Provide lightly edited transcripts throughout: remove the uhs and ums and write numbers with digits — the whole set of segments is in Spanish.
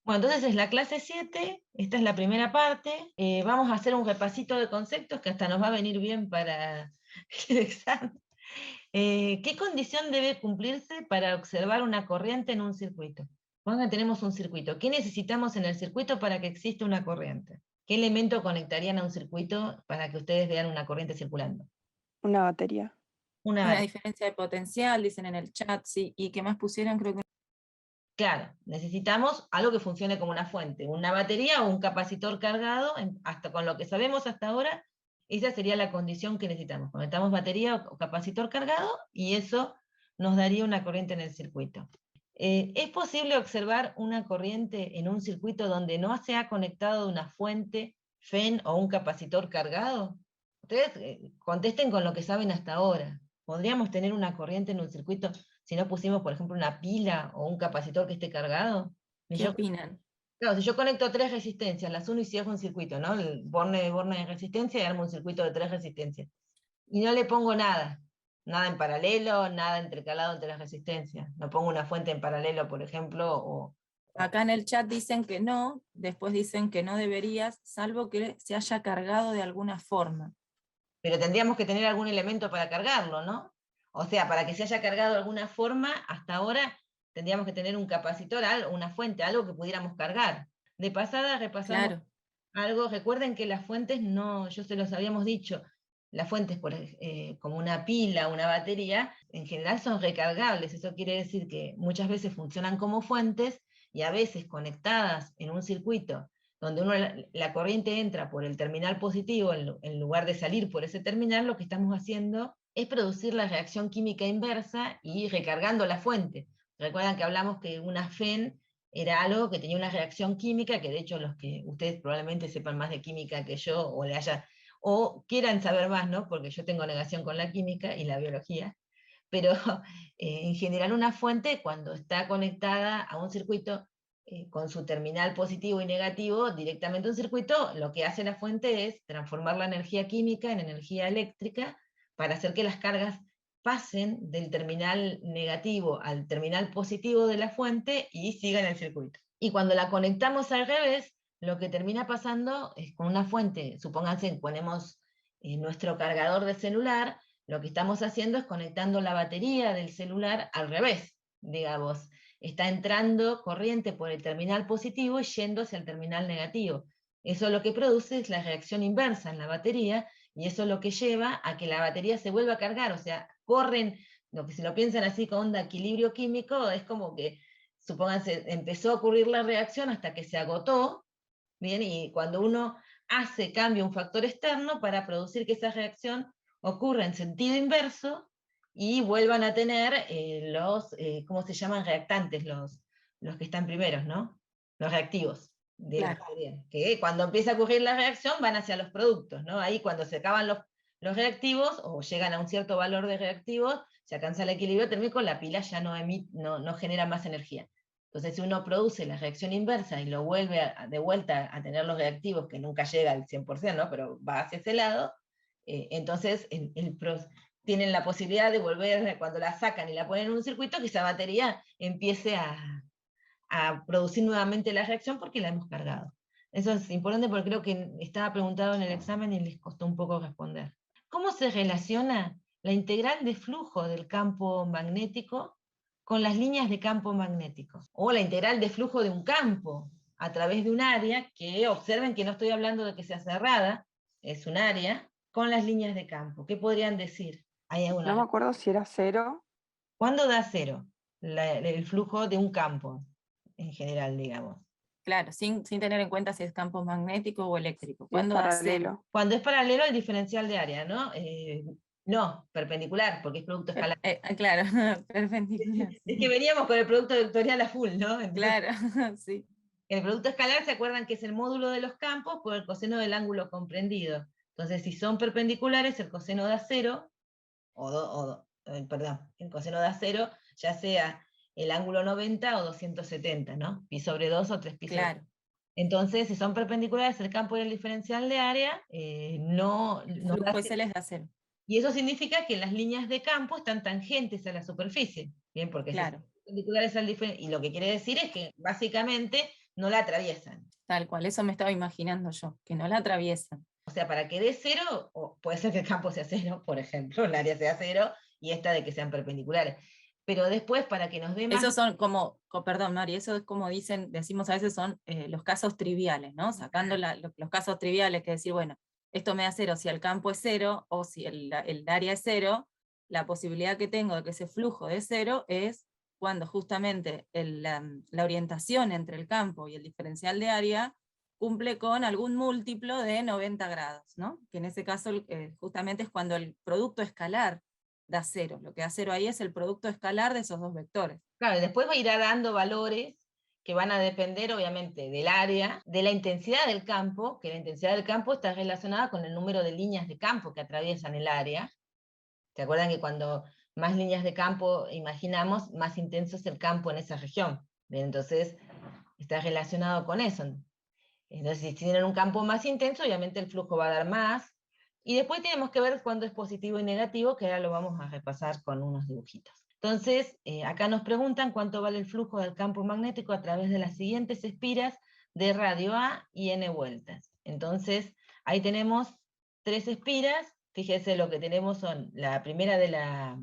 Bueno, entonces es la clase 7, esta es la primera parte. Vamos a hacer un repasito de conceptos que hasta nos va a venir bien para el examen. ¿Qué condición debe cumplirse para observar una corriente en un circuito? Cuando tenemos un circuito, ¿qué necesitamos en el circuito para que exista una corriente? ¿Qué elemento conectarían a un circuito para que ustedes vean una corriente circulando? Una batería. Una Una batería. diferencia de potencial, dicen en el chat, sí. ¿Y qué más pusieron? Creo que Claro, necesitamos algo que funcione como una fuente, una batería o un capacitor cargado, hasta con lo que sabemos hasta ahora, esa sería la condición que necesitamos. Conectamos batería o capacitor cargado y eso nos daría una corriente en el circuito. ¿Es posible observar una corriente en un circuito donde no se ha conectado una fuente, FEN o un capacitor cargado? Ustedes contesten con lo que saben hasta ahora. ¿Podríamos tener una corriente en un circuito si no pusimos, por ejemplo, una pila o un capacitor que esté cargado? ¿qué opinan? Claro, si yo conecto tres resistencias, las uno y cierro un circuito, ¿no? El borne de resistencia y armo un circuito de tres resistencias. Y no le pongo nada, nada en paralelo, nada intercalado entre las resistencias. No pongo una fuente en paralelo, por ejemplo, Acá en el chat dicen que no, después dicen que no deberías, salvo que se haya cargado de alguna forma. pero tendríamos que tener algún elemento para cargarlo, ¿no? O sea, para que se haya cargado de alguna forma, hasta ahora tendríamos que tener un capacitor, una fuente, algo que pudiéramos cargar. De pasada repasamos Claro, algo, recuerden que las fuentes no, yo se los habíamos dicho, las fuentes como una pila, una batería, en general son recargables, eso quiere decir que muchas veces funcionan como fuentes y a veces conectadas en un circuito donde la corriente entra por el terminal positivo en lugar de salir por ese terminal, lo que estamos haciendo es producir la reacción química inversa y recargando la fuente. Recuerdan que hablamos que una FEN era algo que tenía una reacción química, que de hecho los que ustedes probablemente sepan más de química que yo, o quieran saber más, ¿no? Porque yo tengo negación con la química y la biología, pero en general una fuente cuando está conectada a un circuito con su terminal positivo y negativo directamente a un circuito, lo que hace la fuente es transformar la energía química en energía eléctrica para hacer que las cargas pasen del terminal negativo al terminal positivo de la fuente y sigan el circuito. Y cuando la conectamos al revés, lo que termina pasando es con una fuente, supónganse, ponemos nuestro cargador de celular, lo que estamos haciendo es conectando la batería del celular al revés, digamos. Está entrando corriente por el terminal positivo y yendo hacia el terminal negativo. Eso lo que produce es la reacción inversa en la batería y eso es lo que lleva a que la batería se vuelva a cargar, o sea, corren, lo que si lo piensan así con onda equilibrio químico, es como que, supónganse, empezó a ocurrir la reacción hasta que se agotó, bien, y cuando uno cambia un factor externo para producir que esa reacción ocurra en sentido inverso y vuelvan a tener ¿cómo se llaman? Reactantes, los que están primeros, ¿no? Los reactivos de la claro. batería, que cuando empieza a ocurrir la reacción van hacia los productos, ¿no? Ahí cuando se acaban los reactivos o llegan a un cierto valor de reactivos, se alcanza el equilibrio térmico, la pila ya no genera más energía. Entonces, si uno produce la reacción inversa y lo vuelve de vuelta a tener los reactivos, que nunca llega al 100%, ¿no? Pero va hacia ese lado, entonces tienen la posibilidad de volver, cuando la sacan y la ponen en un circuito, que esa batería empiece a producir nuevamente la reacción porque la hemos cargado. Eso es importante porque creo que estaba preguntado en el examen y les costó un poco responder. ¿Cómo se relaciona la integral de flujo del campo magnético con las líneas de campo magnético? O la integral de flujo de un campo a través de un área, que observen que no estoy hablando de que sea cerrada, es un área, con las líneas de campo. ¿Qué podrían decir? ¿Hay No me alguna? acuerdo si era cero. ¿Cuándo da cero el flujo de un campo, en general, digamos? Claro, sin tener en cuenta si es campo magnético o eléctrico. Si es ¿Cuándo da cero? paralelo. Cuando es paralelo al diferencial de área, ¿no? No, perpendicular, porque es producto escalar. Claro, perpendicular, Es que sí. veníamos con el producto vectorial a full, ¿no? Entonces, Claro, sí. el producto escalar, ¿se acuerdan que es el módulo de los campos por el coseno del ángulo comprendido? Entonces, si son perpendiculares, el coseno da cero, perdón, el coseno da cero, ya sea el ángulo 90 o 270, ¿no? Pi sobre 2 o 3 pi sobre 2. Claro. Entonces, si son perpendiculares el campo y el diferencial de área, El no da flujo cero. ese les da cero. Y eso significa que las líneas de campo están tangentes a la superficie, ¿bien? Porque si son Claro. perpendiculares al diferencial, y lo que quiere decir es que básicamente no la atraviesan. Tal cual, eso me estaba imaginando yo, que no la atraviesan. O sea, para que dé cero, o puede ser que el campo sea cero, por ejemplo, el área sea cero, y esta de que sean perpendiculares. Pero después, para que nos dé más... Esos son como, perdón, Mari, eso es como decimos a veces son los casos triviales, ¿no? Sacando los casos triviales, que decir, bueno, esto me da cero si el campo es cero, o si el área es cero, la posibilidad que tengo de que ese flujo de cero es cuando justamente la orientación entre el campo y el diferencial de área cumple con algún múltiplo de 90 grados, ¿no? Que en ese caso justamente es cuando el producto escalar da cero. Lo que da cero ahí es el producto escalar de esos dos vectores. Claro, y después irá dando valores que van a depender obviamente del área, de la intensidad del campo, que la intensidad del campo está relacionada con el número de líneas de campo que atraviesan el área. ¿Se acuerdan que cuando más líneas de campo imaginamos, más intenso es el campo en esa región? Bien, entonces está relacionado con eso. Entonces, si tienen un campo más intenso, obviamente el flujo va a dar más. Y después tenemos que ver cuándo es positivo y negativo, que ahora lo vamos a repasar con unos dibujitos. Entonces, acá nos preguntan cuánto vale el flujo del campo magnético a través de las siguientes espiras de radio A y n vueltas. Entonces, ahí tenemos 3 espiras. Fíjense, lo que tenemos son la primera de la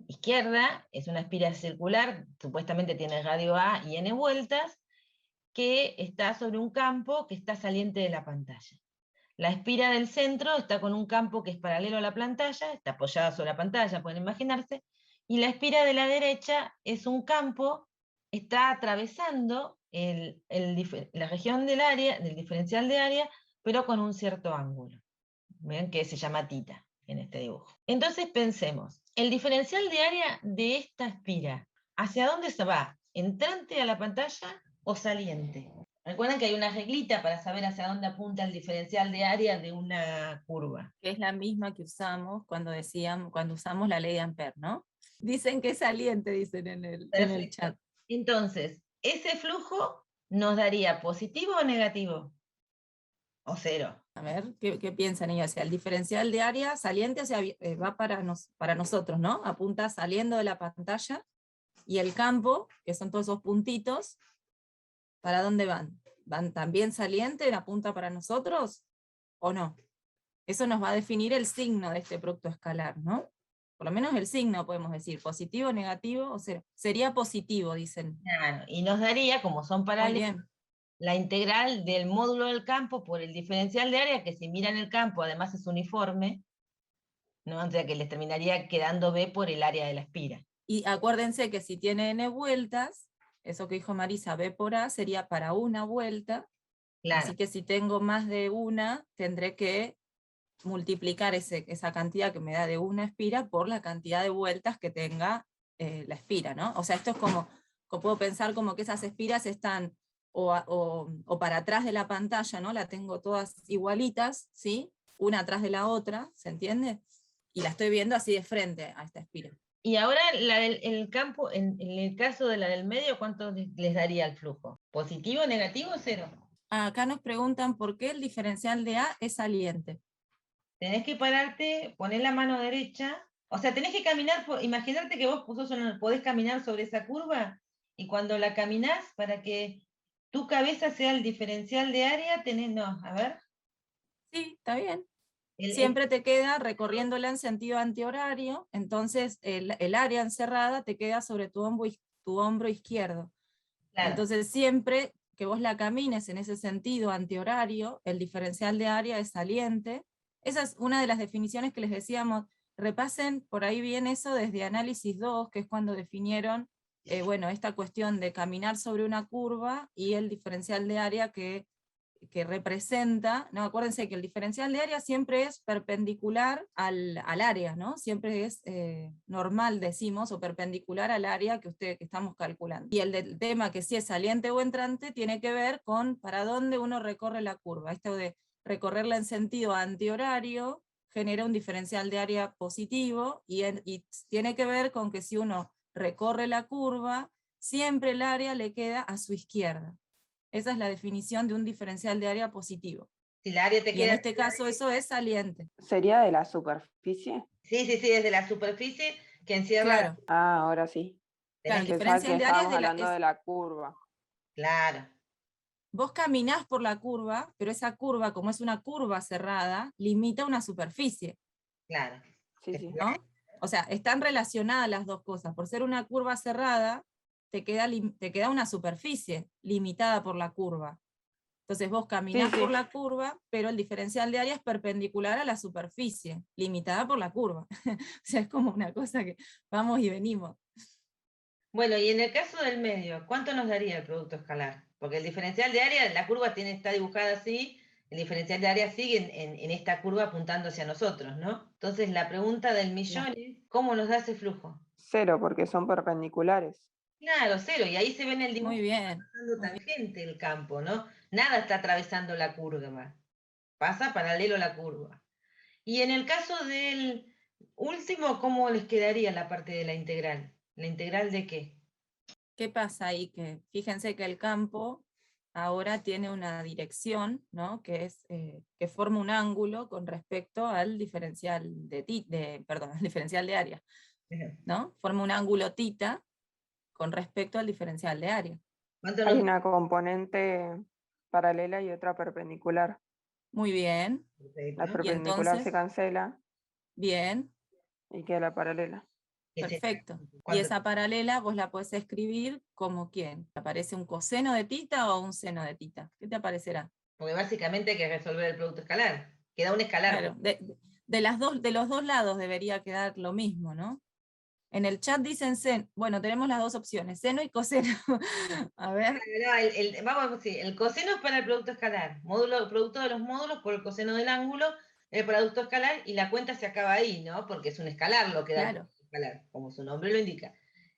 izquierda, es una espira circular, supuestamente tiene radio A y n vueltas, que está sobre un campo que está saliente de la pantalla. La espira del centro está con un campo que es paralelo a la pantalla, está apoyada sobre la pantalla, pueden imaginarse, y la espira de la derecha es un campo, está atravesando la región del área, del diferencial de área, pero con un cierto ángulo. Ven que se llama tita en este dibujo. Entonces pensemos, el diferencial de área de esta espira, ¿hacia dónde se va? ¿Entrante a la pantalla o saliente? Recuerden que hay una reglita para saber hacia dónde apunta el diferencial de área de una curva. Que es la misma que usamos cuando usamos la ley de Ampère, ¿no? Dicen que es saliente, dicen en el chat. Entonces, ese flujo nos daría positivo o negativo. O cero. A ver, ¿qué piensan ellos? O sea, el diferencial de área saliente, o sea, va para nosotros, ¿no? Apunta saliendo de la pantalla, y el campo, que son todos esos puntitos, ¿para dónde van? ¿Van también saliente, apunta para nosotros o no? Eso nos va a definir el signo de este producto escalar, ¿no? Por lo menos el signo podemos decir, positivo, negativo, o cero. Sería positivo, dicen. Claro, y nos daría, como son Muy paralelos, bien. la integral del módulo del campo por el diferencial de área, que si miran el campo además es uniforme, ¿no? O sea que les terminaría quedando B por el área de la espira. Y acuérdense que si tiene n vueltas, eso que dijo Marisa, B por A sería para una vuelta, Claro. así que si tengo más de una, tendré que multiplicar esa cantidad que me da de una espira por la cantidad de vueltas que tenga la espira, ¿no? O sea, esto es como puedo pensar como que esas espiras están o para atrás de la pantalla, ¿no? La tengo todas igualitas, ¿sí? Una atrás de la otra, ¿se entiende? Y la estoy viendo así de frente a esta espira. Y ahora el campo, en el caso de la del medio, ¿cuánto les daría el flujo? ¿Positivo, negativo o cero? Acá nos preguntan por qué el diferencial de A es saliente. Tenés que pararte, poner la mano derecha, o sea, tenés que caminar, imaginarte que vos podés caminar sobre esa curva, y cuando la caminás, para que tu cabeza sea el diferencial de área, no, a ver. Sí, está bien. Siempre te queda recorriéndola en sentido antihorario, entonces el área encerrada te queda sobre tu hombro izquierdo. Claro. Entonces siempre que vos la camines en ese sentido antihorario, el diferencial de área es saliente. Esa es una de las definiciones que les decíamos, repasen por ahí bien eso desde análisis 2, que es cuando definieron bueno, esta cuestión de caminar sobre una curva y el diferencial de área que representa, ¿no? Acuérdense que el diferencial de área siempre es perpendicular al área, ¿no? Siempre es normal, decimos, o perpendicular al área que estamos calculando. Y el del tema que si es saliente o entrante tiene que ver con para dónde uno recorre la curva. Esto de recorrerla en sentido antihorario genera un diferencial de área positivo y tiene que ver con que si uno recorre la curva, siempre el área le queda a su izquierda. Esa es la definición de un diferencial de área positivo. Si la área te queda, en este caso eso es saliente. ¿Sería de la superficie? Sí, desde la superficie que encierra. Claro. Ah, ahora sí. Claro, el Pensaba diferencial que de área estábamos hablando de la curva. Claro. vos caminás por la curva, pero esa curva, como es una curva cerrada, limita una superficie, Claro. Sí, sí. ¿no? O sea, están relacionadas las dos cosas. Por ser una curva cerrada, te queda una superficie limitada por la curva. Entonces vos caminás Sí, sí. por la curva, pero el diferencial de área es perpendicular a la superficie, limitada por la curva. O sea, es como una cosa que vamos y venimos. Bueno, y en el caso del medio, ¿cuánto nos daría el producto escalar? Porque el diferencial de área, la curva está dibujada así, el diferencial de área sigue en esta curva apuntando hacia nosotros, ¿no? Entonces la pregunta del millón es, ¿cómo nos da ese flujo? 0, porque son perpendiculares. Claro, cero, y ahí se ve en el Muy dibujo bien. pasando tangente el campo, ¿no? Nada está atravesando la curva, pasa paralelo a la curva. Y en el caso del último, ¿cómo les quedaría la parte de la integral? ¿La integral de qué? ¿Qué pasa ahí? Que fíjense que el campo ahora tiene una dirección, ¿no? Que forma un ángulo con respecto al diferencial perdón, al diferencial de área, ¿no? Forma un ángulo θ con respecto al diferencial de área. ¿Cuánto Hay nos una componente paralela y otra perpendicular. Muy bien. La Perfecto. Y perpendicular se entonces, cancela bien, y queda la paralela. ¿Qué sería? perfecto. Y ¿Cuánto? esa paralela vos la podés escribir como ¿quién? ¿Te aparece un coseno de θ o un seno de θ? ¿Qué te aparecerá? Porque básicamente hay que resolver el producto escalar. Queda un escalar. Claro, de los dos lados debería quedar lo mismo, ¿no? En el chat dicen seno, bueno, tenemos las dos opciones, seno y coseno. A ver, No, vamos, sí, el coseno es para el producto escalar. Producto de los módulos por el coseno del ángulo, el producto escalar, y la cuenta se acaba ahí, ¿no? Porque es un escalar lo que da el claro, producto escalar, como su nombre lo indica.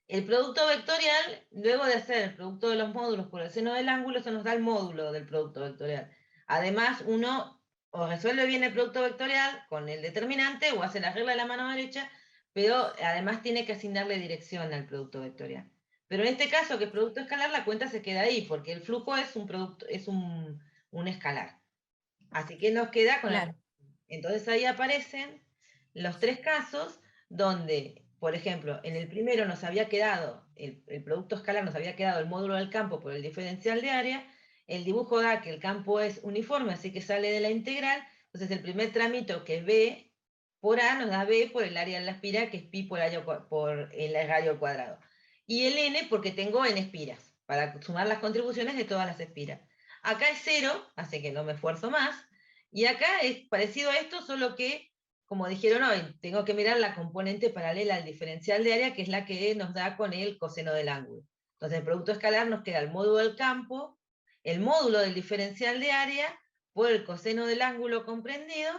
El producto vectorial, luego de hacer el producto de los módulos por el seno del ángulo, eso nos da el módulo del producto vectorial. Además, uno o resuelve bien el producto vectorial con el determinante o hace la regla de la mano derecha, pero además tiene que asignarle dirección al producto vectorial. Pero en este caso, que es producto escalar, la cuenta se queda ahí, porque el flujo es un producto, es un escalar. Así que nos queda con la. claro. Entonces ahí aparecen los tres casos donde, por ejemplo, en el primero nos había quedado, el producto escalar nos había quedado el módulo del campo por el diferencial de área, el dibujo da que el campo es uniforme, así que sale de la integral, entonces el primer trámite que es B por A nos da B por el área de la espira, que es pi por el radio al cuadrado. Y el N porque tengo N espiras, para sumar las contribuciones de todas las espiras. Acá es 0, así que no me esfuerzo más, y acá es parecido a esto, solo que, como dijeron hoy, tengo que mirar la componente paralela al diferencial de área, que es la que nos da con el coseno del ángulo. Entonces, el producto escalar nos queda el módulo del campo, el módulo del diferencial de área, por el coseno del ángulo comprendido,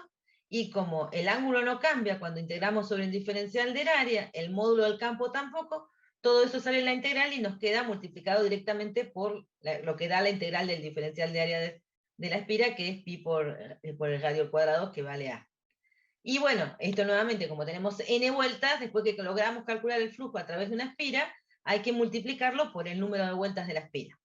y como el ángulo no cambia cuando integramos sobre el diferencial del área, el módulo del campo tampoco, todo eso sale en la integral y nos queda multiplicado directamente por lo que da la integral del diferencial de área de la espira, que es pi por el radio cuadrado, que vale A. Y bueno, esto nuevamente, como tenemos n vueltas, después que logramos calcular el flujo a través de una espira, hay que multiplicarlo por el número de vueltas de la espira.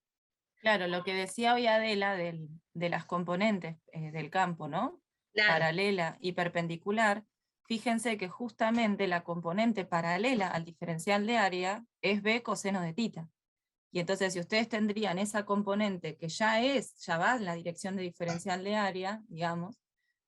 Claro, lo que decía hoy Adela de las componentes del campo, ¿no? Claro. Paralela y perpendicular, fíjense que justamente la componente paralela al diferencial de área es B coseno de θ. Y entonces si ustedes tendrían esa componente que ya va en la dirección de diferencial de área, digamos,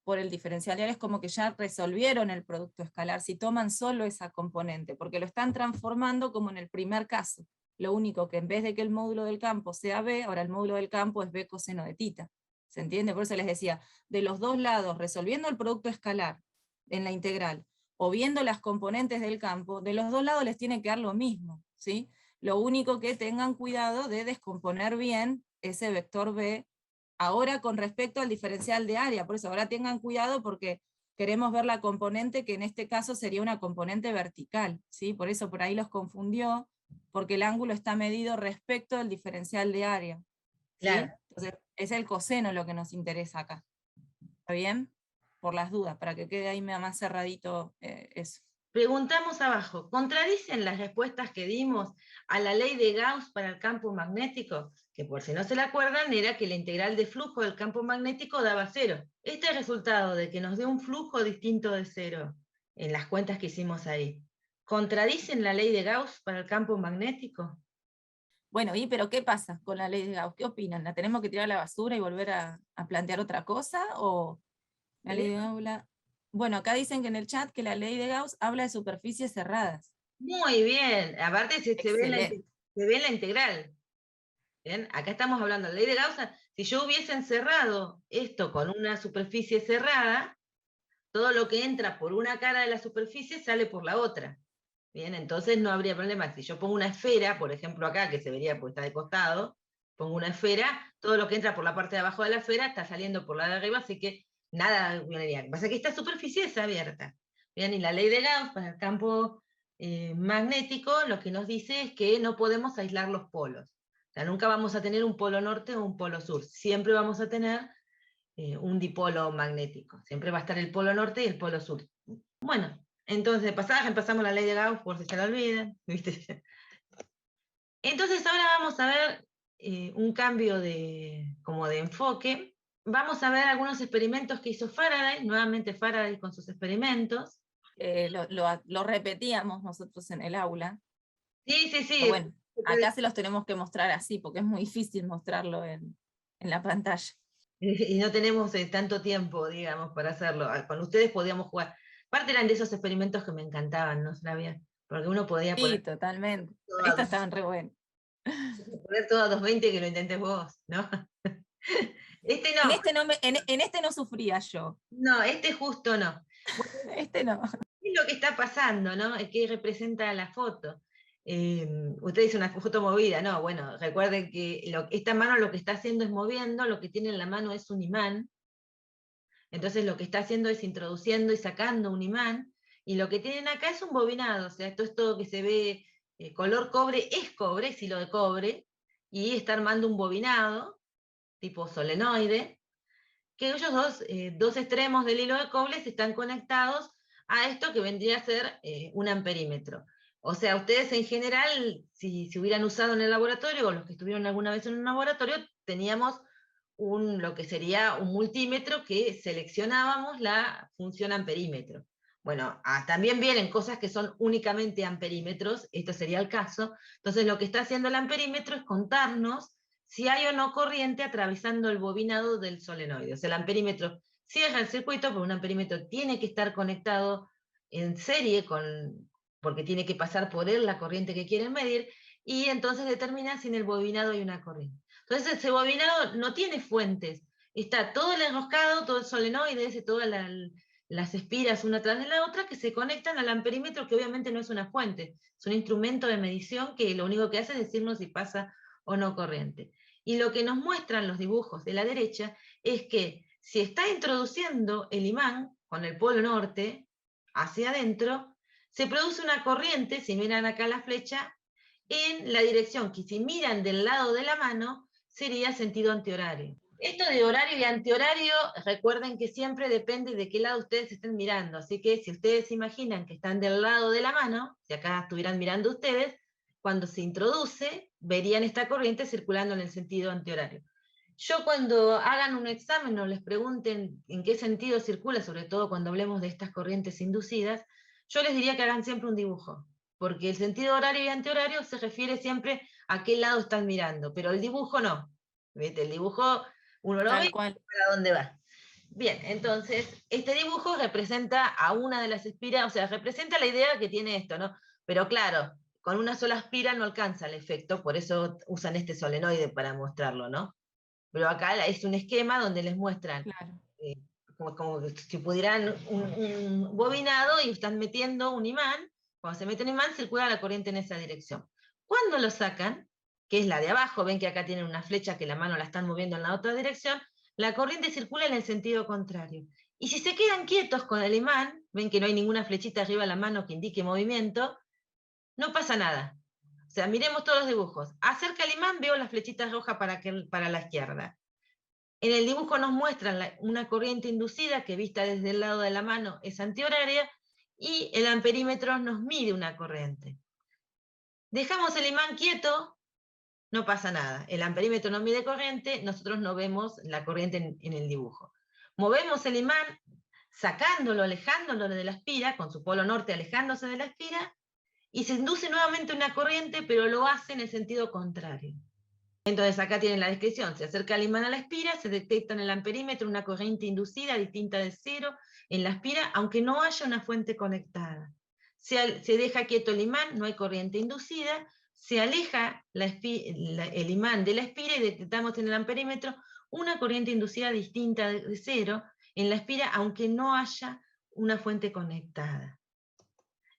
por el diferencial de área es como que ya resolvieron el producto escalar si toman solo esa componente, porque lo están transformando como en el primer caso. Lo único que en vez de que el módulo del campo sea B, ahora el módulo del campo es B coseno de θ. ¿Se entiende? Por eso les decía, de los dos lados, resolviendo el producto escalar en la integral, o viendo las componentes del campo, de los dos lados les tiene que dar lo mismo, ¿sí? Lo único que tengan cuidado de descomponer bien ese vector B ahora con respecto al diferencial de área. Por eso ahora tengan cuidado porque queremos ver la componente que en este caso sería una componente vertical, ¿sí? Por eso por ahí los confundió, porque el ángulo está medido respecto al diferencial de área, ¿sí? Claro. Entonces es el coseno lo que nos interesa acá. ¿Está bien? Por las dudas, para que quede ahí más cerradito eso. Preguntamos abajo, ¿contradicen las respuestas que dimos a la ley de Gauss para el campo magnético? Que por si no se la acuerdan, era que la integral de flujo del campo magnético daba 0. Este es el resultado de que nos dé un flujo distinto de 0 en las cuentas que hicimos ahí. ¿Contradicen la ley de Gauss para el campo magnético? Bueno, pero ¿qué pasa con la ley de Gauss? ¿Qué opinan? ¿La tenemos que tirar a la basura y volver a plantear otra cosa? ¿O la ley de Gauss? Bueno, acá dicen que en el chat que la ley de Gauss habla de superficies cerradas. Muy bien, aparte se ve Excelente. se ve en la integral. Bien, acá estamos hablando de la ley de Gauss. Si yo hubiese encerrado esto con una superficie cerrada, todo lo que entra por una cara de la superficie sale por la otra. Bien, entonces no habría problema. Si yo pongo una esfera, por ejemplo acá, que se vería porque está de costado, pongo una esfera, todo lo que entra por la parte de abajo de la esfera está saliendo por la de arriba, así que nada violaría. Lo que pasa es que esta superficie es abierta. Bien, y la ley de Gauss para el campo magnético lo que nos dice es que no podemos aislar los polos. O sea, nunca vamos a tener un polo norte o un polo sur. Siempre vamos a tener un dipolo magnético. Siempre va a estar el polo norte y el polo sur. Bueno, entonces de pasaje empezamos la ley de Gauss, por si se la olviden. ¿Viste? Entonces ahora vamos a ver un cambio como de enfoque. Vamos a ver algunos experimentos que hizo Faraday, nuevamente Faraday con sus experimentos. Lo repetíamos nosotros en el aula. Sí, sí, sí. Pero bueno, acá se los tenemos que mostrar así, porque es muy difícil mostrarlo en la pantalla. Y no tenemos tanto tiempo, digamos, para hacerlo. Con ustedes podíamos jugar. Aparte eran de esos experimentos que me encantaban, ¿no, Flavia? Porque uno podía Sí, poner totalmente. todo Estos estaban re buenos. poner todo a 220 que lo intentes vos, ¿no? Este no. En este no sufría yo. No, este justo no. Este no. ¿Qué es lo que está pasando, no? ¿Qué representa la foto? Usted dice una foto movida, no, bueno, recuerden que esta mano lo que está haciendo es moviendo, lo que tiene en la mano es un imán, entonces lo que está haciendo es introduciendo y sacando un imán, y lo que tienen acá es un bobinado, o sea, esto que se ve color cobre es cobre, es hilo de cobre, y está armando un bobinado, tipo solenoide, que ellos dos extremos del hilo de cobre están conectados a esto que vendría a ser un amperímetro. O sea, ustedes en general, si hubieran usado en el laboratorio, o los que estuvieron alguna vez en un laboratorio, teníamos lo que sería un multímetro que seleccionábamos la función amperímetro. Bueno, también vienen cosas que son únicamente amperímetros, esto sería el caso. Entonces lo que está haciendo el amperímetro es contarnos si hay o no corriente atravesando el bobinado del solenoide. O sea, el amperímetro cierra el circuito, porque un amperímetro tiene que estar conectado en serie porque tiene que pasar por él la corriente que quieren medir, y entonces determina si en el bobinado hay una corriente. Entonces ese bobinado no tiene fuentes, está todo el enroscado, todo el solenoide, todas las espiras una tras de la otra que se conectan al amperímetro, que obviamente no es una fuente, es un instrumento de medición que lo único que hace es decirnos si pasa o no corriente. Y lo que nos muestran los dibujos de la derecha es que si está introduciendo el imán con el polo norte hacia adentro, se produce una corriente, si miran acá la flecha, en la dirección que si miran del lado de la mano, sería sentido antihorario. Esto de horario y antihorario, recuerden que siempre depende de qué lado ustedes estén mirando, así que si ustedes imaginan que están del lado de la mano, si acá estuvieran mirando ustedes, cuando se introduce, verían esta corriente circulando en el sentido antihorario. Yo cuando hagan un examen o les pregunten en qué sentido circula, sobre todo cuando hablemos de estas corrientes inducidas, yo les diría que hagan siempre un dibujo, porque el sentido horario y antihorario se refiere siempre a qué lado están mirando, pero el dibujo no. ¿Viste? El dibujo uno lo ve para dónde va. Bien, entonces, este dibujo representa a una de las espiras, o sea, representa la idea que tiene esto, ¿no? Pero claro, con una sola espira no alcanza el efecto, por eso usan este solenoide para mostrarlo, ¿no? Pero acá es un esquema donde les muestran, Claro. como si pudieran un bobinado y están metiendo un imán, cuando se mete un imán circula la corriente en esa dirección. Cuando lo sacan, que es la de abajo, ven que acá tienen una flecha que la mano la están moviendo en la otra dirección, la corriente circula en el sentido contrario. Y si se quedan quietos con el imán, ven que no hay ninguna flechita arriba de la mano que indique movimiento, no pasa nada. O sea, miremos todos los dibujos. Acerca el imán, veo las flechitas rojas para la izquierda. En el dibujo nos muestran una corriente inducida que vista desde el lado de la mano es antihoraria, y el amperímetro nos mide una corriente. Dejamos el imán quieto, no pasa nada. El amperímetro no mide corriente, nosotros no vemos la corriente en el dibujo. Movemos el imán, sacándolo, alejándolo de la espira, con su polo norte alejándose de la espira, y se induce nuevamente una corriente, pero lo hace en el sentido contrario. Entonces acá tienen la descripción: se acerca el imán a la espira, se detecta en el amperímetro una corriente inducida distinta de cero en la espira, aunque no haya una fuente conectada. Se deja quieto el imán, no hay corriente inducida, se aleja el imán de la espira y detectamos en el amperímetro una corriente inducida distinta de cero en la espira, aunque no haya una fuente conectada.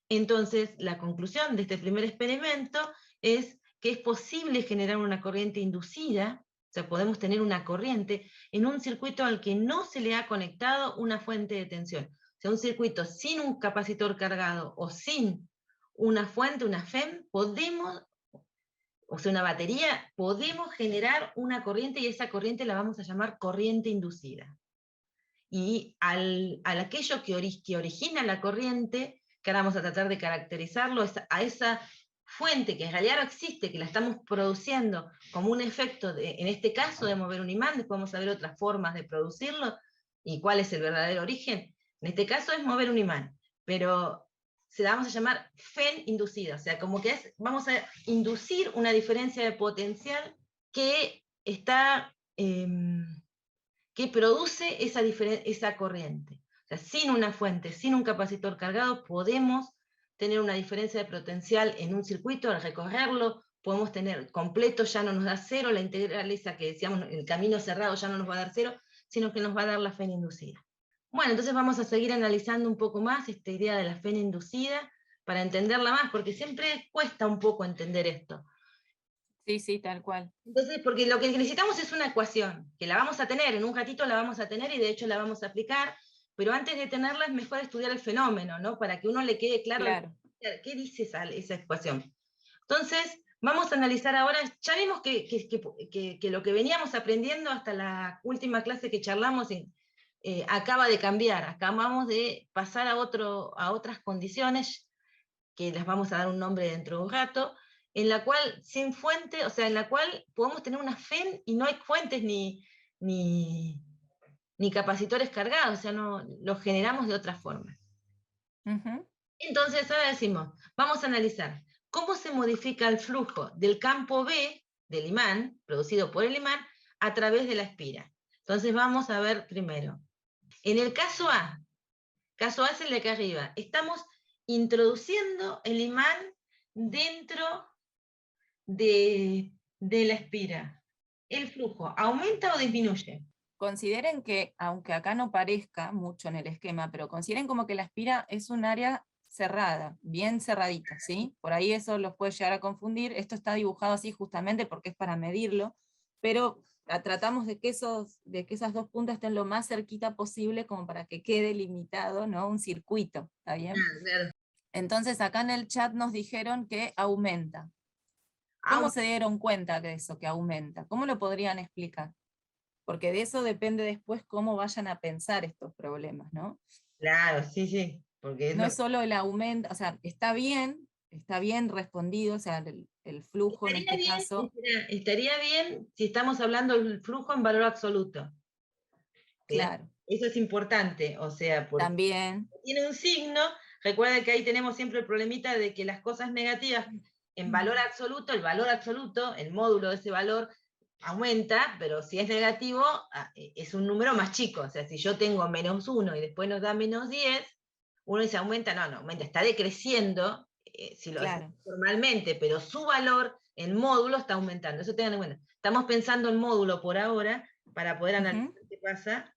Entonces, la conclusión de este primer experimento es que es posible generar una corriente inducida, o sea, podemos tener una corriente en un circuito al que no se le ha conectado una fuente de tensión. O sea, un circuito sin un capacitor cargado o sin una fuente, una FEM, o sea, una batería, podemos generar una corriente, y esa corriente la vamos a llamar corriente inducida. Y aquello que origina la corriente, que ahora vamos a tratar de caracterizarlo, es a esa fuente que en realidad no existe, que la estamos produciendo como un efecto, en este caso, de mover un imán. Después vamos a ver otras formas de producirlo y cuál es el verdadero origen. En este caso es mover un imán, pero se la vamos a llamar FEN inducida, o sea, como que vamos a inducir una diferencia de potencial que está... que produce esa corriente. O sea, sin una fuente, sin un capacitor cargado, podemos tener una diferencia de potencial en un circuito. Al recorrerlo podemos tener completo, ya no nos da cero, la integral esa que decíamos, el camino cerrado ya no nos va a dar cero, sino que nos va a dar la FEN inducida. Bueno, entonces vamos a seguir analizando un poco más esta idea de la FEN inducida para entenderla más, porque siempre cuesta un poco entender esto. Sí, sí, tal cual. Entonces, porque lo que necesitamos es una ecuación, que la vamos a tener, en un ratito la vamos a tener y de hecho la vamos a aplicar, pero antes de tenerla es mejor estudiar el fenómeno, ¿no? Para que uno le quede claro, qué dice esa ecuación. Entonces, vamos a analizar ahora, ya vimos que lo que veníamos aprendiendo hasta la última clase que charlamos acaba de cambiar, acabamos de pasar a otras condiciones, que las vamos a dar un nombre dentro de un rato, en la cual, sin fuente, o sea, en la cual podemos tener una FEN y no hay fuentes ni capacitores cargados, o sea, no, los generamos de otra forma. Entonces, ahora decimos, vamos a analizar cómo se modifica el flujo del campo B del imán, producido por el imán, a través de la espira. Entonces vamos a ver primero. En el caso A es el de acá arriba, estamos introduciendo el imán dentro de la espira. ¿El flujo aumenta o disminuye? Consideren que, aunque acá no parezca mucho en el esquema, pero consideren como que la espira es un área cerrada, bien cerradita, ¿sí? Por ahí eso los puede llegar a confundir. Esto está dibujado así justamente porque es para medirlo, pero tratamos de que esas dos puntas estén lo más cerquita posible como para que quede limitado, ¿no? Un circuito, ¿está bien? Claro. Entonces acá en el chat nos dijeron que aumenta. ¿Cómo se dieron cuenta de eso, que aumenta? ¿Cómo lo podrían explicar? Porque de eso depende después cómo vayan a pensar estos problemas, ¿no? Claro, sí, sí. Porque no es solo el aumento, o sea, está bien respondido, o sea, el flujo en este caso. Estaría bien si estamos hablando del flujo en valor absoluto. Claro. Eso es importante, o sea, porque también tiene un signo. Recuerda que ahí tenemos siempre el problemita de que las cosas negativas en valor absoluto, el valor absoluto, el módulo de ese valor aumenta, pero si es negativo, es un número más chico. O sea, si yo tengo -1 y después nos da -10, uno dice aumenta, no aumenta, está decreciendo, si lo hace formalmente, pero su valor en módulo está aumentando. Eso tengan en cuenta. Estamos pensando en módulo por ahora, para poder analizar qué pasa.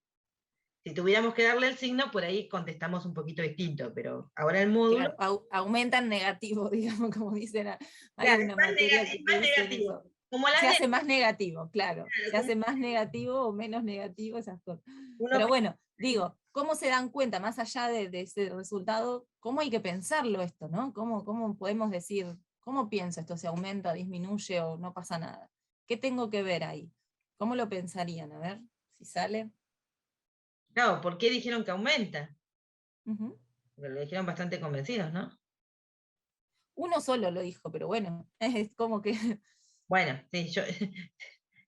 Si tuviéramos que darle el signo, por ahí contestamos un poquito distinto, pero ahora el módulo... Claro, aumenta en negativo, digamos, como dicen. Hay claro, una materia que más dice negativo. eso. Como se hace más negativo, claro. Se hace como... más negativo o menos negativo, esas cosas. Uno... Pero bueno, digo, ¿cómo se dan cuenta, más allá de ese resultado, cómo hay que pensarlo esto, ¿no? ¿Cómo podemos decir, cómo pienso esto? ¿Se aumenta, disminuye o no pasa nada? ¿Qué tengo que ver ahí? ¿Cómo lo pensarían? A ver, si sale. No, ¿por qué dijeron que aumenta? Porque lo dijeron bastante convencidos, ¿no? Uno solo lo dijo, pero bueno, es como que... Bueno, sí, yo...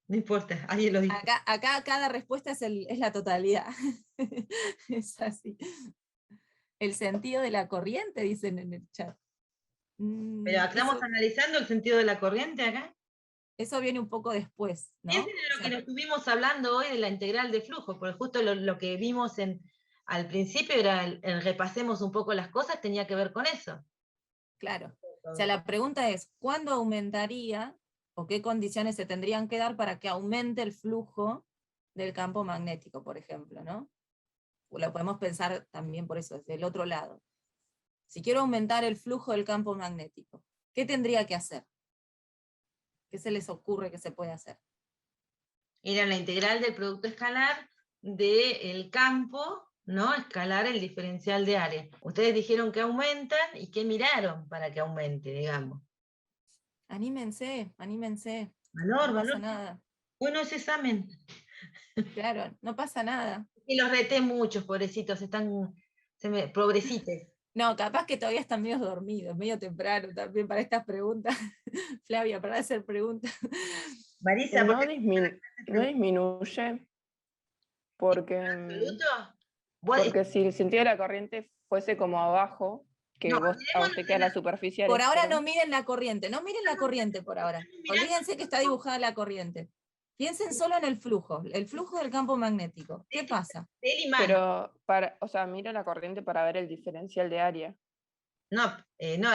no importa, alguien lo dijo. Acá cada respuesta es la totalidad. Es así. El sentido de la corriente, dicen en el chat. Pero estamos analizando el sentido de la corriente acá. Eso viene un poco después, ¿no? Eso es lo que estuvimos hablando hoy de la integral de flujo, porque justo lo que vimos al principio era el repasemos un poco las cosas, tenía que ver con eso. Claro. O sea, la pregunta es, ¿cuándo aumentaría o qué condiciones se tendrían que dar para que aumente el flujo del campo magnético, por ejemplo, ¿no? O lo podemos pensar también por eso, desde el otro lado. Si quiero aumentar el flujo del campo magnético, ¿qué tendría que hacer? ¿Qué se les ocurre que se puede hacer? Era la integral del producto escalar del campo, ¿no? Escalar el diferencial de área. Ustedes dijeron que aumentan, ¿y qué miraron para que aumente, digamos? Anímense, anímense. Valor, no pasa valor. nada. Bueno, ese examen. Claro, no pasa nada. Y los reté muchos, pobrecitos, pobrecites. No, capaz que todavía están medio dormidos, medio temprano también para estas preguntas. Flavia, para hacer preguntas. Marisa, No disminuye porque, porque si el sentido de la corriente fuese como abajo, que No, a usted queda la superficie. Por ahora no miren la corriente, no miren la corriente por ahora. Olvídense que está dibujada la corriente. Piensen solo en el flujo del campo magnético. ¿Qué pasa? Pero, miro la corriente para ver el diferencial de área. No,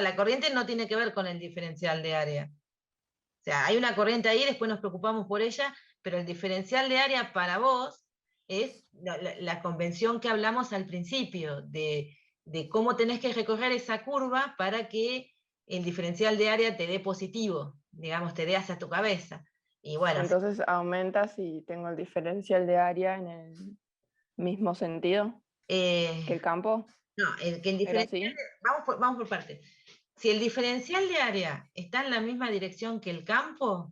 la corriente no tiene que ver con el diferencial de área. O sea, hay una corriente ahí, después nos preocupamos por ella, pero el diferencial de área para vos es la convención que hablamos al principio, de cómo tenés que recorrer esa curva para que el diferencial de área te dé positivo, digamos, te dé hacia tu cabeza. Y bueno, entonces aumenta si tengo el diferencial de área en el mismo sentido que el campo. No, que el diferencial, vamos por partes. Si el diferencial de área está en la misma dirección que el campo,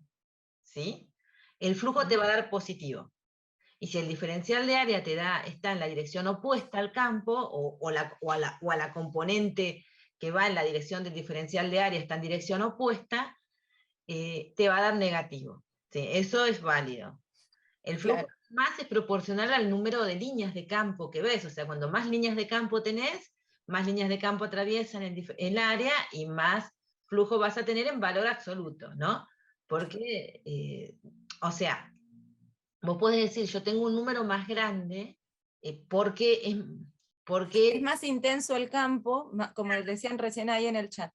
¿sí? El flujo te va a dar positivo. Y si el diferencial de área está en la dirección opuesta al campo, o a la componente que va en la dirección del diferencial de área está en dirección opuesta, te va a dar negativo. ¿Sí? Eso es válido. El flujo más es proporcional al número de líneas de campo que ves. O sea, cuando más líneas de campo tenés, más líneas de campo atraviesan el área y más flujo vas a tener en valor absoluto, ¿no? Porque, o sea, vos podés decir, yo tengo un número más grande porque es más intenso el campo, como decían recién ahí en el chat.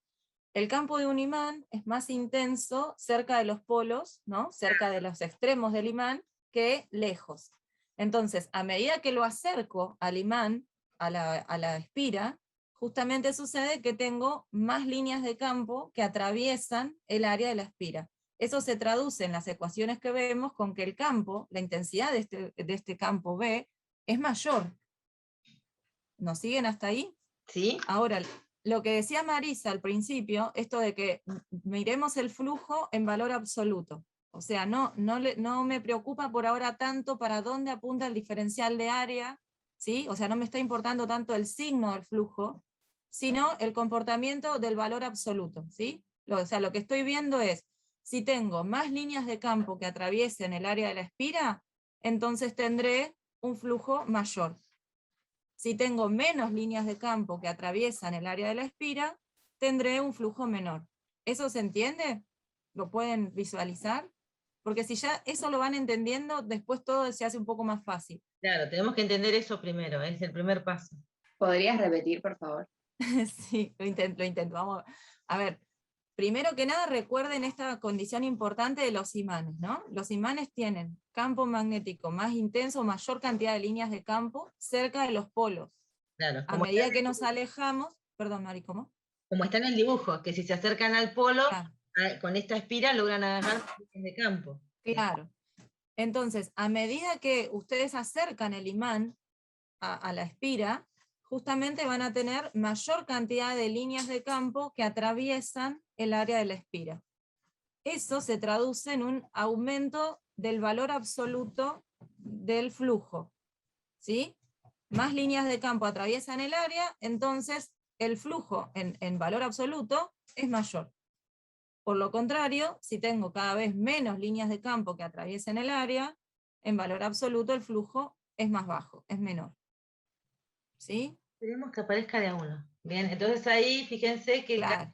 El campo de un imán es más intenso cerca de los polos, ¿no? Cerca de los extremos del imán, que lejos. Entonces, a medida que lo acerco al imán, a la espira, justamente sucede que tengo más líneas de campo que atraviesan el área de la espira. Eso se traduce en las ecuaciones que vemos con que el campo, la intensidad de este campo B, es mayor. ¿Nos siguen hasta ahí? Sí. Ahora, lo que decía Marisa al principio, esto de que miremos el flujo en valor absoluto. O sea, no me preocupa por ahora tanto para dónde apunta el diferencial de área, ¿sí? O sea, no me está importando tanto el signo del flujo, sino el comportamiento del valor absoluto, ¿sí? O sea, lo que estoy viendo es, si tengo más líneas de campo que atraviesen el área de la espira, entonces tendré un flujo mayor. Si tengo menos líneas de campo que atraviesan el área de la espira, tendré un flujo menor. ¿Eso se entiende? ¿Lo pueden visualizar? Porque si ya eso lo van entendiendo, después todo se hace un poco más fácil. Claro, tenemos que entender eso primero, es el primer paso. ¿Podrías repetir, por favor? Sí, lo intento. Vamos a ver. Primero que nada, recuerden esta condición importante de los imanes, ¿no? Los imanes tienen campo magnético más intenso, mayor cantidad de líneas de campo cerca de los polos. Claro, a medida que nos alejamos, perdón, Mari, ¿cómo? Como está en el dibujo, que si se acercan al polo, con esta espira logran agarrar líneas de campo. Claro. Entonces, a medida que ustedes acercan el imán a la espira, justamente van a tener mayor cantidad de líneas de campo que atraviesan el área de la espira. Eso se traduce en un aumento del valor absoluto del flujo, ¿sí? Más líneas de campo atraviesan el área, entonces el flujo en valor absoluto es mayor. Por lo contrario, si tengo cada vez menos líneas de campo que atraviesen el área, en valor absoluto el flujo es más bajo, es menor. ¿Sí? Queremos que aparezca de a uno. Bien, entonces ahí fíjense que claro.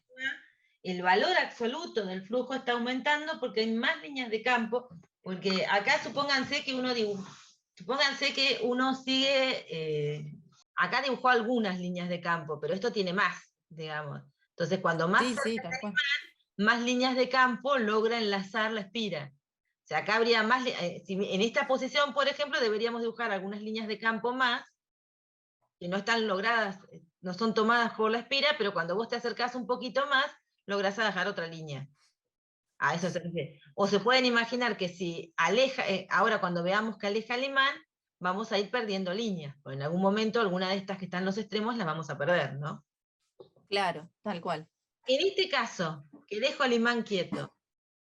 el valor absoluto del flujo está aumentando porque hay más líneas de campo, porque acá supónganse que uno sigue, acá dibujó algunas líneas de campo, pero esto tiene más, digamos. Entonces, cuando más Sí, tal cual. más líneas de campo logra enlazar la espira. O sea, acá habría más, en esta posición, por ejemplo, deberíamos dibujar algunas líneas de campo más, que no están logradas, no son tomadas por la espira, pero cuando vos te acercás un poquito más, lográs dejar otra línea. A eso se refiere. O se pueden imaginar que si aleja, ahora cuando veamos que aleja el imán, vamos a ir perdiendo líneas, porque en algún momento alguna de estas que están en los extremos las vamos a perder, ¿no? Claro, tal cual. En este caso, que dejo al imán quieto,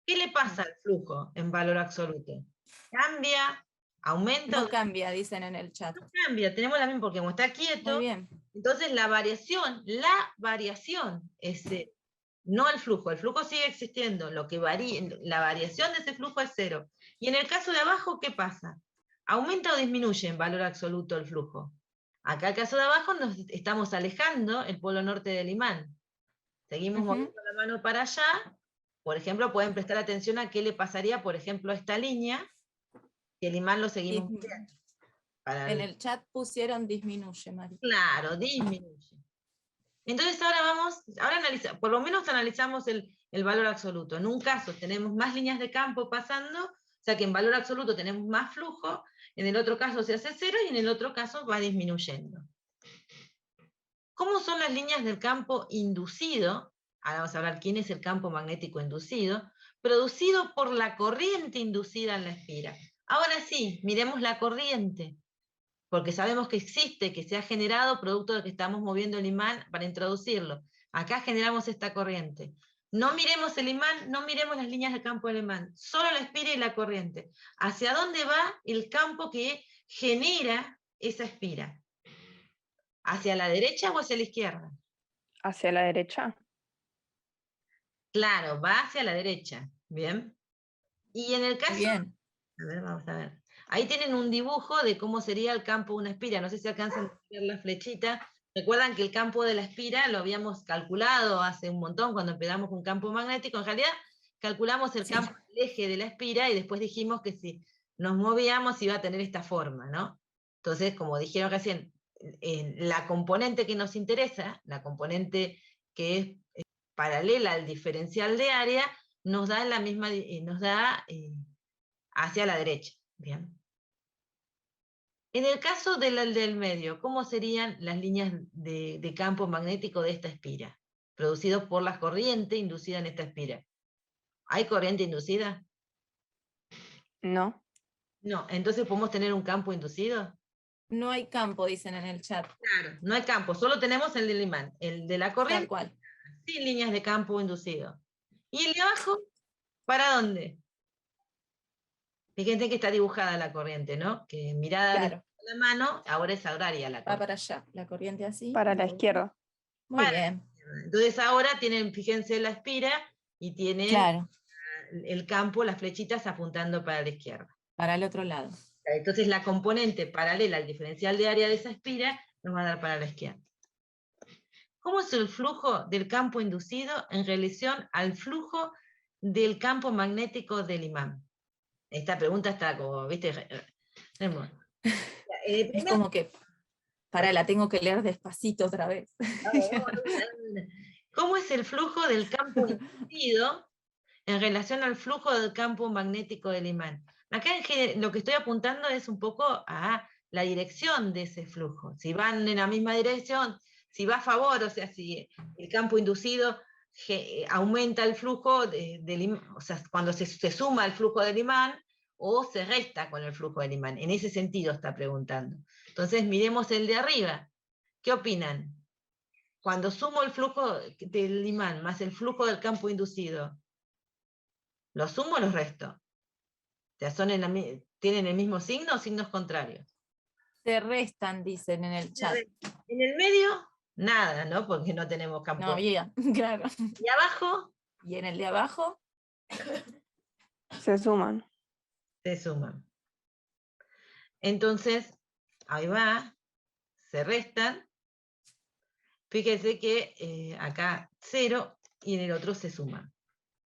¿qué le pasa al flujo en valor absoluto? ¿Cambia? ¿Aumenta? No cambia, dicen en el chat. No cambia, tenemos la misma, porque como está quieto, Muy bien. entonces la variación es no el flujo sigue existiendo, lo que varía, la variación de ese flujo es 0. Y en el caso de abajo, ¿qué pasa? ¿Aumenta o disminuye en valor absoluto el flujo? Acá el caso de abajo nos estamos alejando el polo norte del imán. Seguimos moviendo la mano para allá. Por ejemplo, pueden prestar atención a qué le pasaría, por ejemplo, a esta línea, que el imán lo seguimos moviendo. En el chat pusieron disminuye, Mari. Claro, disminuye. Entonces ahora analizamos, por lo menos analizamos el valor absoluto. En un caso tenemos más líneas de campo pasando, o sea que en valor absoluto tenemos más flujo, en el otro caso se hace 0 y en el otro caso va disminuyendo. ¿Cómo son las líneas del campo inducido? Ahora vamos a hablar quién es el campo magnético inducido, producido por la corriente inducida en la espira. Ahora sí, miremos la corriente, porque sabemos que existe, que se ha generado producto de que estamos moviendo el imán para introducirlo. Acá generamos esta corriente. No miremos el imán, no miremos las líneas de campo del imán, solo la espira y la corriente. ¿Hacia dónde va el campo que genera esa espira? ¿Hacia la derecha o hacia la izquierda? Hacia la derecha. Claro, va hacia la derecha. Bien. Y en el caso... Bien. A ver, vamos a ver. Ahí tienen un dibujo de cómo sería el campo de una espira. No sé si alcanzan a ver la flechita. Recuerdan que el campo de la espira lo habíamos calculado hace un montón cuando empezamos con campo magnético. En realidad calculamos el campo del eje de la espira y después dijimos que si nos movíamos iba a tener esta forma, ¿no? Entonces, como dijeron recién, la componente que nos interesa, la componente que es paralela al diferencial de área, nos da la misma, hacia la derecha. Bien. En el caso del medio, ¿cómo serían las líneas de campo magnético de esta espira? Producidos por la corriente inducida en esta espira. ¿Hay corriente inducida? No. No, entonces ¿podemos tener un campo inducido? No hay campo, dicen en el chat. Claro, no hay campo, solo tenemos el del imán, el de la corriente, Tal cual. sin líneas de campo inducido. ¿Y el de abajo? ¿Para dónde? Fíjense que está dibujada la corriente, ¿no? Que mirada Claro. desde la mano, ahora es horaria la Va corriente. para allá, la corriente así. Para la izquierda. Muy bien. Entonces ahora tienen, fíjense la espira, y tienen Claro, el campo, las flechitas apuntando para la izquierda. para el otro lado. Entonces la componente paralela al diferencial de área de esa espira nos va a dar para la izquierda. ¿Cómo es el flujo del campo inducido en relación al flujo del campo magnético del imán? Esta pregunta está como, ¿viste? Es como que, la tengo que leer despacito otra vez. ¿Cómo es el flujo del campo inducido en relación al flujo del campo magnético del imán? Acá lo que estoy apuntando es un poco a la dirección de ese flujo. Si van en la misma dirección, si va a favor, o sea, si el campo inducido aumenta el flujo del imán, o sea, cuando se suma el flujo del imán, o se resta con el flujo del imán. En ese sentido está preguntando. Entonces miremos el de arriba. ¿Qué opinan? Cuando sumo el flujo del imán más el flujo del campo inducido, ¿los sumo o los resto? O sea, ¿tienen el mismo signo o signos contrarios? Se restan, dicen en el chat. En el medio, nada, ¿no? Porque no tenemos campo. No había, claro. ¿Y abajo? ¿Y en el de abajo? Se suman. Se suman. Entonces, ahí va, se restan. Fíjense que acá 0 y en el otro se suman.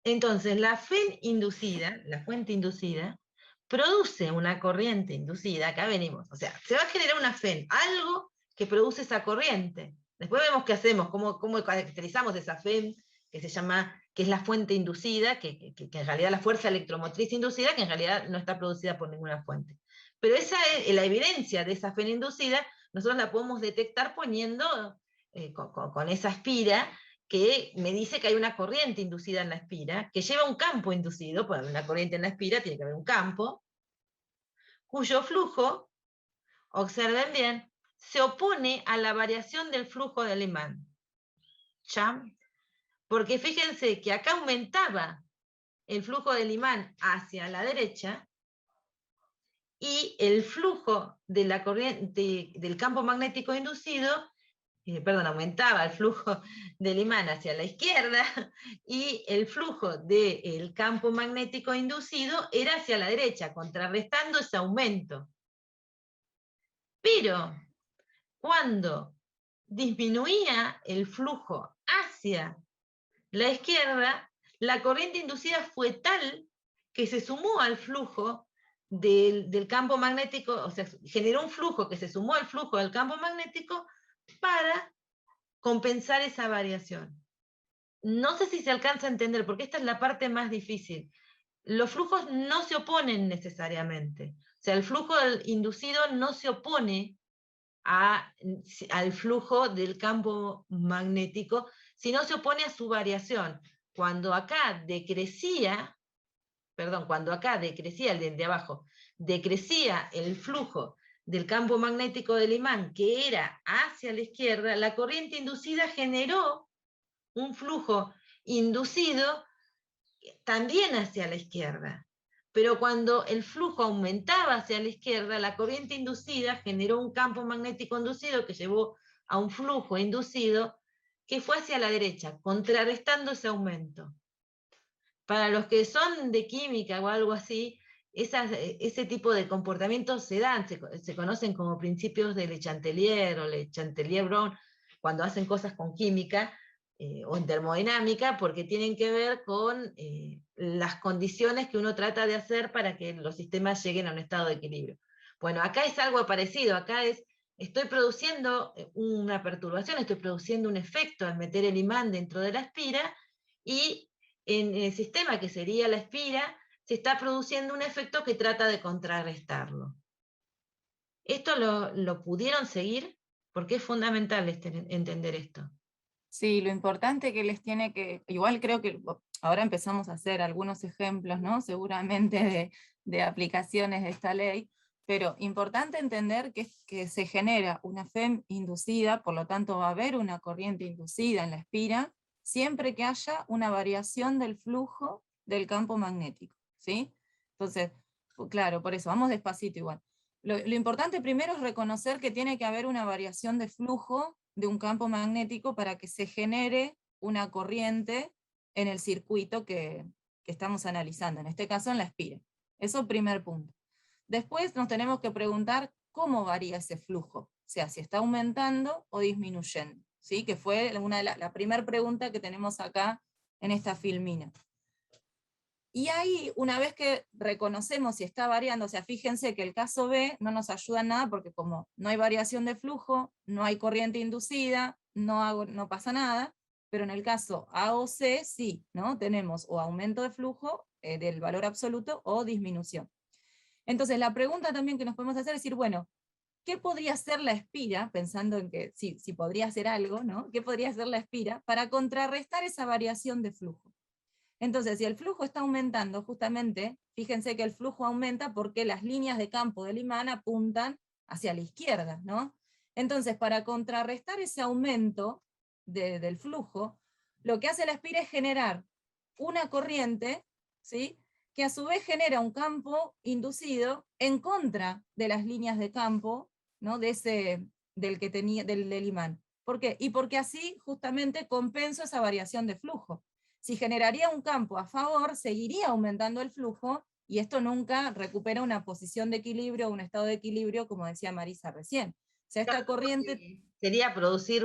Entonces, la fuente inducida, produce una corriente inducida, acá venimos, o sea, se va a generar una FEN, algo que produce esa corriente. Después vemos qué hacemos, cómo caracterizamos esa FEN, que es la fuente inducida, que en realidad la fuerza electromotriz inducida, que en realidad no está producida por ninguna fuente. Pero esa es la evidencia de esa FEN inducida, nosotros la podemos detectar poniendo con esa espira, que me dice que hay una corriente inducida en la espira, que lleva un campo inducido, por una corriente en la espira tiene que haber un campo, cuyo flujo, observen bien, se opone a la variación del flujo del imán. ¿Ya? Porque fíjense que acá aumentaba el flujo del imán hacia la derecha, y el flujo de la corriente del campo magnético inducido, aumentaba el flujo del imán hacia la izquierda, y el flujo del campo magnético inducido era hacia la derecha, contrarrestando ese aumento. Pero cuando disminuía el flujo hacia la izquierda, la corriente inducida fue tal que se sumó al flujo del campo magnético, o sea, generó un flujo que se sumó al flujo del campo magnético para compensar esa variación. No sé si se alcanza a entender, porque esta es la parte más difícil. Los flujos no se oponen necesariamente. O sea, el flujo inducido no se opone al flujo del campo magnético, sino se opone a su variación. Cuando acá decrecía el de abajo, decrecía el flujo del campo magnético del imán, que era hacia la izquierda, la corriente inducida generó un flujo inducido también hacia la izquierda. Pero cuando el flujo aumentaba hacia la izquierda, la corriente inducida generó un campo magnético inducido que llevó a un flujo inducido que fue hacia la derecha, contrarrestando ese aumento. Para los que son de química o algo así, ese tipo de comportamientos se conocen como principios de Le Chatelier o Le Chatelier-Brown, cuando hacen cosas con química, o en termodinámica, porque tienen que ver con las condiciones que uno trata de hacer para que los sistemas lleguen a un estado de equilibrio. Bueno, acá es algo parecido, acá estoy produciendo una perturbación, estoy produciendo un efecto al meter el imán dentro de la espira, y en el sistema que sería la espira, se está produciendo un efecto que trata de contrarrestarlo. ¿Esto lo pudieron seguir? Porque es fundamental entender esto. Sí, lo importante que les tiene que, igual creo que ahora empezamos a hacer algunos ejemplos, ¿no? Seguramente de aplicaciones de esta ley, pero importante entender que se genera una FEM inducida, por lo tanto va a haber una corriente inducida en la espira, siempre que haya una variación del flujo del campo magnético, ¿sí? Entonces, claro, por eso, vamos despacito igual. Lo importante primero es reconocer que tiene que haber una variación de flujo de un campo magnético para que se genere una corriente en el circuito que estamos analizando, en este caso en la espira. Eso primer punto. Después nos tenemos que preguntar cómo varía ese flujo, o sea, si está aumentando o disminuyendo, ¿sí? Que fue la primera pregunta que tenemos acá en esta filmina. Y ahí, una vez que reconocemos si está variando, o sea, fíjense que el caso B no nos ayuda en nada, porque como no hay variación de flujo, no hay corriente inducida, no pasa nada, pero en el caso A o C sí, ¿no? Tenemos o aumento de flujo del valor absoluto o disminución. Entonces la pregunta también que nos podemos hacer es decir, bueno, ¿qué podría hacer la espira, pensando en que si podría hacer algo, ¿no? ¿Qué podría hacer la espira para contrarrestar esa variación de flujo? Entonces, si el flujo está aumentando, justamente, fíjense que el flujo aumenta porque las líneas de campo del imán apuntan hacia la izquierda, ¿no? Entonces, para contrarrestar ese aumento del flujo, lo que hace la espira es generar una corriente, ¿sí? Que a su vez genera un campo inducido en contra de las líneas de campo, ¿no? del imán. ¿Por qué? Y porque así justamente compenso esa variación de flujo. Si generaría un campo a favor, seguiría aumentando el flujo, y esto nunca recupera una posición de equilibrio, un estado de equilibrio, como decía Marisa recién. O sea, esta corriente... Sería producir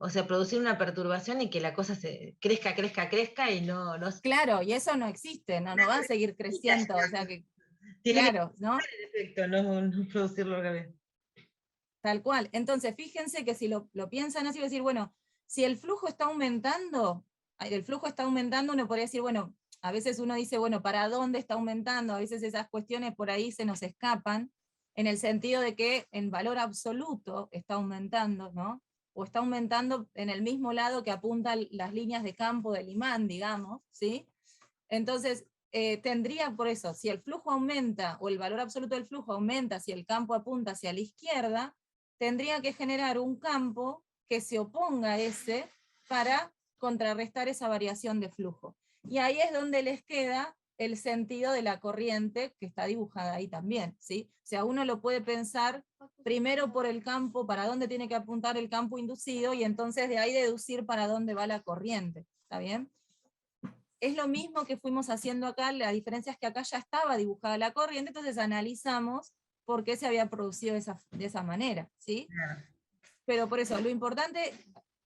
O sea, producir una perturbación y que la cosa se crezca y no... Claro, y eso no existe, no va a seguir creciendo, o sea que, claro, ¿no? El efecto, no producirlo al revés. Tal cual. Entonces, fíjense que si lo piensan así, decir, bueno, si el flujo está aumentando, uno podría decir, bueno, a veces uno dice, bueno, ¿para dónde está aumentando? A veces esas cuestiones por ahí se nos escapan, en el sentido de que en valor absoluto está aumentando, ¿no? O está aumentando en el mismo lado que apuntan las líneas de campo del imán, digamos, ¿sí? Entonces, tendría por eso, si el flujo aumenta, o el valor absoluto del flujo aumenta, si el campo apunta hacia la izquierda, tendría que generar un campo que se oponga a ese para contrarrestar esa variación de flujo. Y ahí es donde les queda el sentido de la corriente que está dibujada ahí también, ¿sí? O sea, uno lo puede pensar primero por el campo, para dónde tiene que apuntar el campo inducido, y entonces de ahí deducir para dónde va la corriente, ¿está bien? Es lo mismo que fuimos haciendo acá, la diferencia es que acá ya estaba dibujada la corriente, entonces analizamos por qué se había producido de esa manera, ¿sí? Pero por eso, lo importante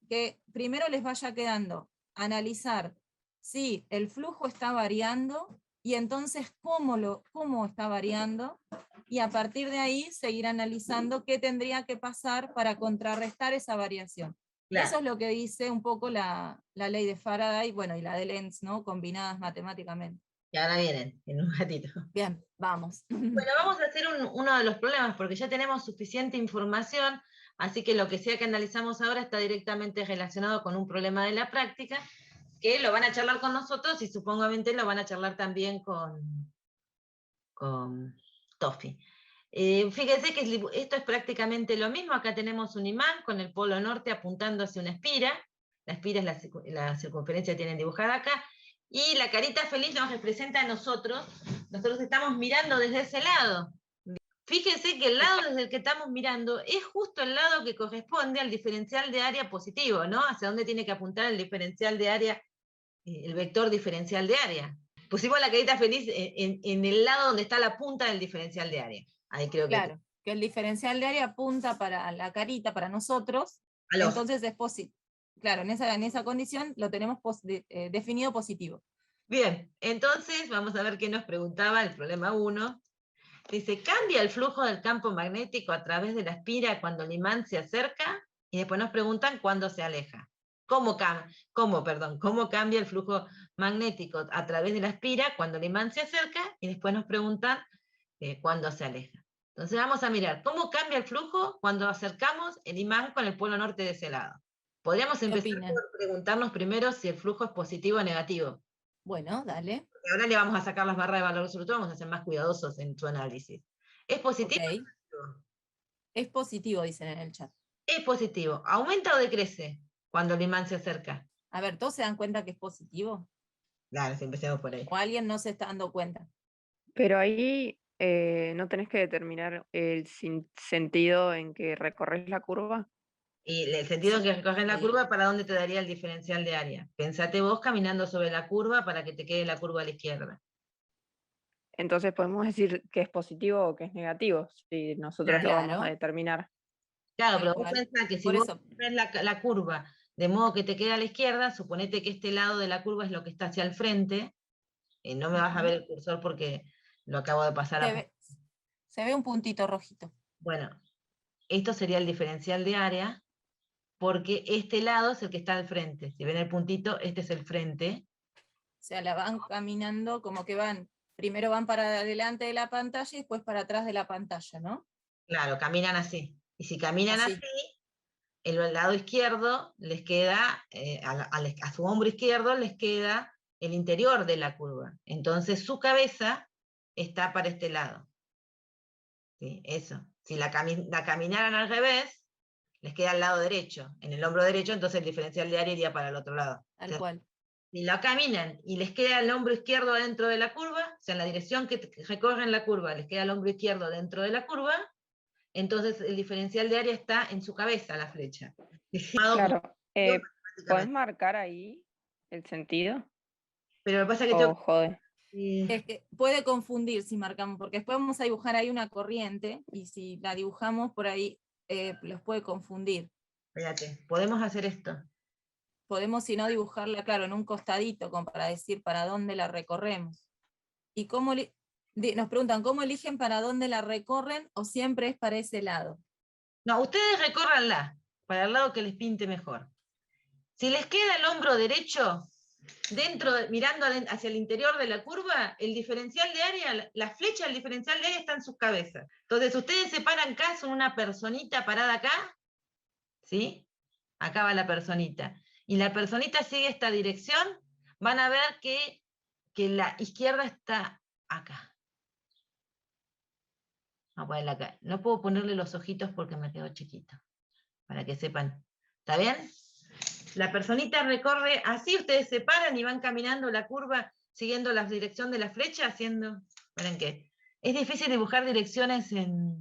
que primero les vaya quedando analizar si el flujo está variando, y entonces cómo está variando, y a partir de ahí seguir analizando qué tendría que pasar para contrarrestar esa variación. Claro. Eso es lo que dice un poco la ley de Faraday, bueno, y la de Lenz, ¿no? Combinadas matemáticamente. Y ahora vienen, en un ratito. Bien, vamos. Bueno, vamos a hacer uno de los problemas, porque ya tenemos suficiente información, así que lo que sea que analizamos ahora está directamente relacionado con un problema de la práctica, que lo van a charlar con nosotros y supongamente lo van a charlar también con Tofi. Fíjense que esto es prácticamente lo mismo. Acá tenemos un imán con el polo norte apuntando hacia una espira. La espira es la circunferencia que tienen dibujada acá. Y la carita feliz nos representa a nosotros. Nosotros estamos mirando desde ese lado. Fíjense que el lado desde el que estamos mirando es justo el lado que corresponde al diferencial de área positivo, ¿no? Hacia dónde tiene que apuntar el diferencial de área, el vector diferencial de área. Pusimos la carita feliz en el lado donde está la punta del diferencial de área. Ahí creo que... Claro, que el diferencial de área apunta para la carita, para nosotros, entonces es positivo. Claro, en esa condición lo tenemos definido positivo. Bien, entonces vamos a ver qué nos preguntaba el problema 1. Dice, ¿cambia el flujo del campo magnético a través de la espira cuando el imán se acerca? Y después nos preguntan cuándo se aleja. ¿Cómo cambia el flujo magnético a través de la espira cuando el imán se acerca? Y después nos preguntan cuándo se aleja. Entonces vamos a mirar cómo cambia el flujo cuando acercamos el imán con el polo norte de ese lado. Podríamos empezar por preguntarnos primero si el flujo es positivo o negativo. Bueno, dale. Porque ahora le vamos a sacar las barras de valor absoluto, vamos a ser más cuidadosos en su análisis. ¿Es positivo? Okay. Es positivo, dicen en el chat. Es positivo. ¿Aumenta o decrece cuando el imán se acerca? A ver, ¿todos se dan cuenta que es positivo? Claro, si empecemos por ahí. ¿O alguien no se está dando cuenta? Pero ahí no tenés que determinar el sentido en que recorres la curva. Y el sentido en que recorres la curva, ¿para dónde te daría el diferencial de área? Pensate vos caminando sobre la curva para que te quede la curva a la izquierda. Entonces podemos decir que es positivo o que es negativo, si nosotros lo vamos a determinar. Claro, pero vos pensás que si vos ves la curva de modo que te queda a la izquierda, suponete que este lado de la curva es lo que está hacia el frente, no me vas a ver el cursor porque lo acabo de pasar se ve un puntito rojito. Bueno, esto sería el diferencial de área, porque este lado es el que está al frente. Si ven el puntito, este es el frente. O sea, la van caminando como que primero van para adelante de la pantalla y después para atrás de la pantalla, ¿no? Claro, caminan así. Y si caminan así, el lado izquierdo les queda, a su hombro izquierdo les queda el interior de la curva. Entonces su cabeza está para este lado. ¿Sí? Eso. Si la caminaran al revés, les queda al lado derecho, en el hombro derecho, entonces el diferencial de área iría para el otro lado. Tal cual. Si la caminan y les queda el hombro izquierdo dentro de la curva, o sea, en la dirección que recorren la curva, les queda el hombro izquierdo dentro de la curva, entonces el diferencial de área está en su cabeza, la flecha. Claro, ¿podés marcar ahí el sentido? Pero lo que pasa es que joder. Es que puede confundir si marcamos, porque después vamos a dibujar ahí una corriente, y si la dibujamos por ahí, los puede confundir. Espérate, podemos hacer esto. Podemos, si no, dibujarla, claro, en un costadito, como para decir para dónde la recorremos. Y cómo nos preguntan, ¿cómo eligen para dónde la recorren o siempre es para ese lado? No, ustedes recórranla para el lado que les pinte mejor. Si les queda el hombro derecho, mirando hacia el interior de la curva, el diferencial de área, la flecha del diferencial de área está en sus cabezas. Entonces, ustedes se paran acá, son una personita parada acá, ¿sí? Acá va la personita. Y la personita sigue esta dirección, van a ver que la izquierda está acá. Vamos a ponerla acá. No puedo ponerle los ojitos porque me quedo chiquito, para que sepan. ¿Está bien? La personita recorre así, ustedes se paran y van caminando la curva siguiendo la dirección de la flecha, haciendo... Miren que es difícil dibujar direcciones en...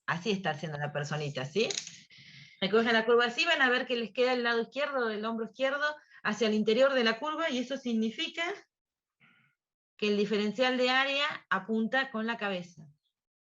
Así está haciendo la personita, ¿sí? Recogen la curva así, van a ver que les queda el lado izquierdo del hombro izquierdo hacia el interior de la curva, y eso significa que el diferencial de área apunta con la cabeza.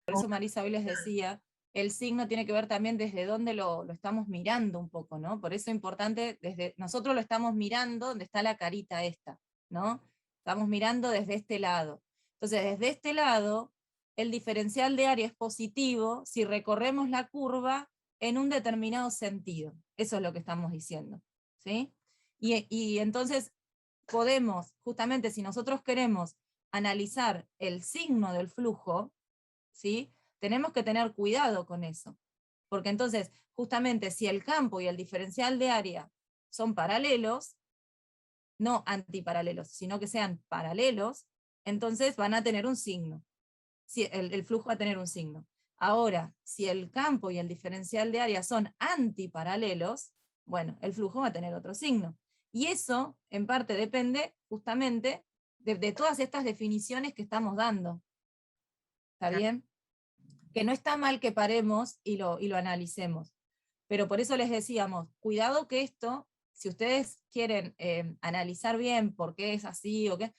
Por eso Marisa hoy les decía, el signo tiene que ver también desde dónde lo estamos mirando un poco, ¿no? Por eso es importante, nosotros lo estamos mirando donde está la carita esta, ¿no? Estamos mirando desde este lado. Entonces, desde este lado, el diferencial de área es positivo si recorremos la curva en un determinado sentido. Eso es lo que estamos diciendo, ¿sí? Y entonces podemos, justamente si nosotros queremos analizar el signo del flujo, ¿sí? Tenemos que tener cuidado con eso, porque entonces, justamente, si el campo y el diferencial de área son paralelos, no antiparalelos, sino que sean paralelos, entonces van a tener un signo. El flujo va a tener un signo. Ahora, si el campo y el diferencial de área son antiparalelos, bueno, el flujo va a tener otro signo. Y eso, en parte, depende justamente de todas estas definiciones que estamos dando. ¿Está bien? Que no está mal que paremos y lo analicemos. Pero por eso les decíamos, cuidado que esto, si ustedes quieren analizar bien por qué es así o qué,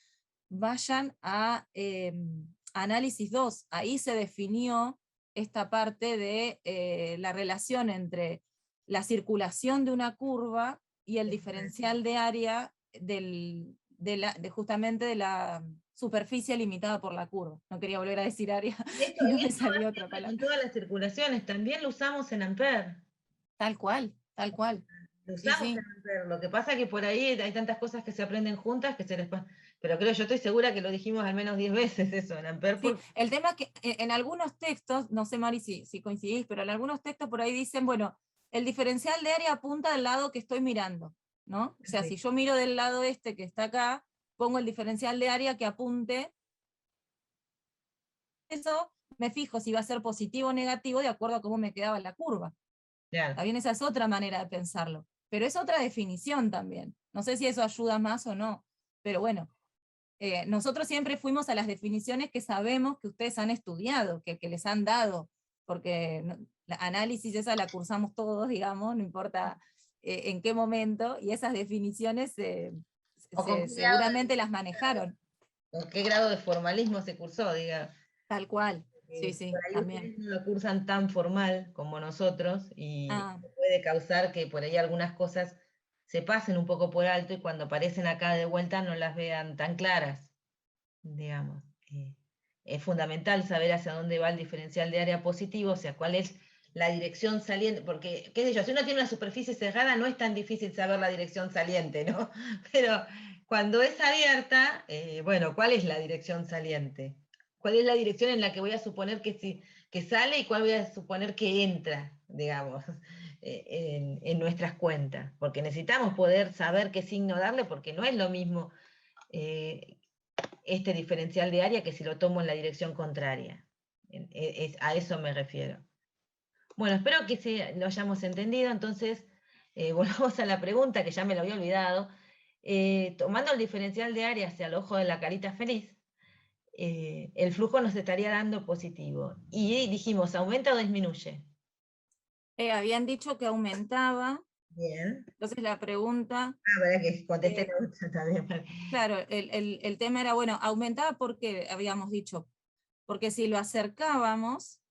vayan a análisis 2. Ahí se definió esta parte de la relación entre la circulación de una curva y el diferencial de área justamente de la superficie limitada por la curva. No quería volver a decir área, y no me salió otra palabra. En todas las circulaciones, también lo usamos en Ampère. Tal cual, tal cual. Lo usamos en Ampère. Lo que pasa es que por ahí hay tantas cosas que se aprenden juntas que se les pasa. Pero yo estoy segura que lo dijimos al menos 10 veces eso en Ampère. Sí, el tema es que en algunos textos, no sé Mari si coincidís, pero en algunos textos por ahí dicen, bueno, el diferencial de área apunta al lado que estoy mirando, ¿no? O sea, Sí. si yo miro del lado este que está acá, pongo el diferencial de área que apunte. Eso me fijo si va a ser positivo o negativo de acuerdo a cómo me quedaba en la curva. Claro. También esa es otra manera de pensarlo. Pero es otra definición también. No sé si eso ayuda más o no, pero bueno. Nosotros siempre fuimos a las definiciones que sabemos que ustedes han estudiado, que les han dado, porque la análisis esa la cursamos todos, digamos, no importa en qué momento, y esas definiciones seguramente las manejaron. ¿Con qué grado de formalismo se cursó, diga? Tal cual, sí, por ahí también. Ustedes no lo cursan tan formal como nosotros, y puede causar que por ahí algunas cosas se pasen un poco por alto y cuando aparecen acá de vuelta no las vean tan claras, digamos. Es fundamental saber hacia dónde va el diferencial de área positivo, o sea, cuál es la dirección saliente, porque, qué sé yo, si uno tiene una superficie cerrada no es tan difícil saber la dirección saliente, ¿no? Pero cuando es abierta, bueno, ¿cuál es la dirección saliente? ¿Cuál es la dirección en la que voy a suponer que sale y cuál voy a suponer que entra, digamos, en nuestras cuentas? Porque necesitamos poder saber qué signo darle, porque no es lo mismo este diferencial de área que si lo tomo en la dirección contraria. A eso me refiero. Bueno, espero que lo hayamos entendido, entonces volvamos a la pregunta, que ya me lo había olvidado. Tomando el diferencial de área hacia el ojo de la carita feliz, el flujo nos estaría dando positivo. Y dijimos, ¿aumenta o disminuye? Habían dicho que aumentaba. Bien. Entonces la pregunta... verdad que contesté la otra también. Claro, el tema era, bueno, aumentaba porque habíamos dicho, porque si lo acercábamos,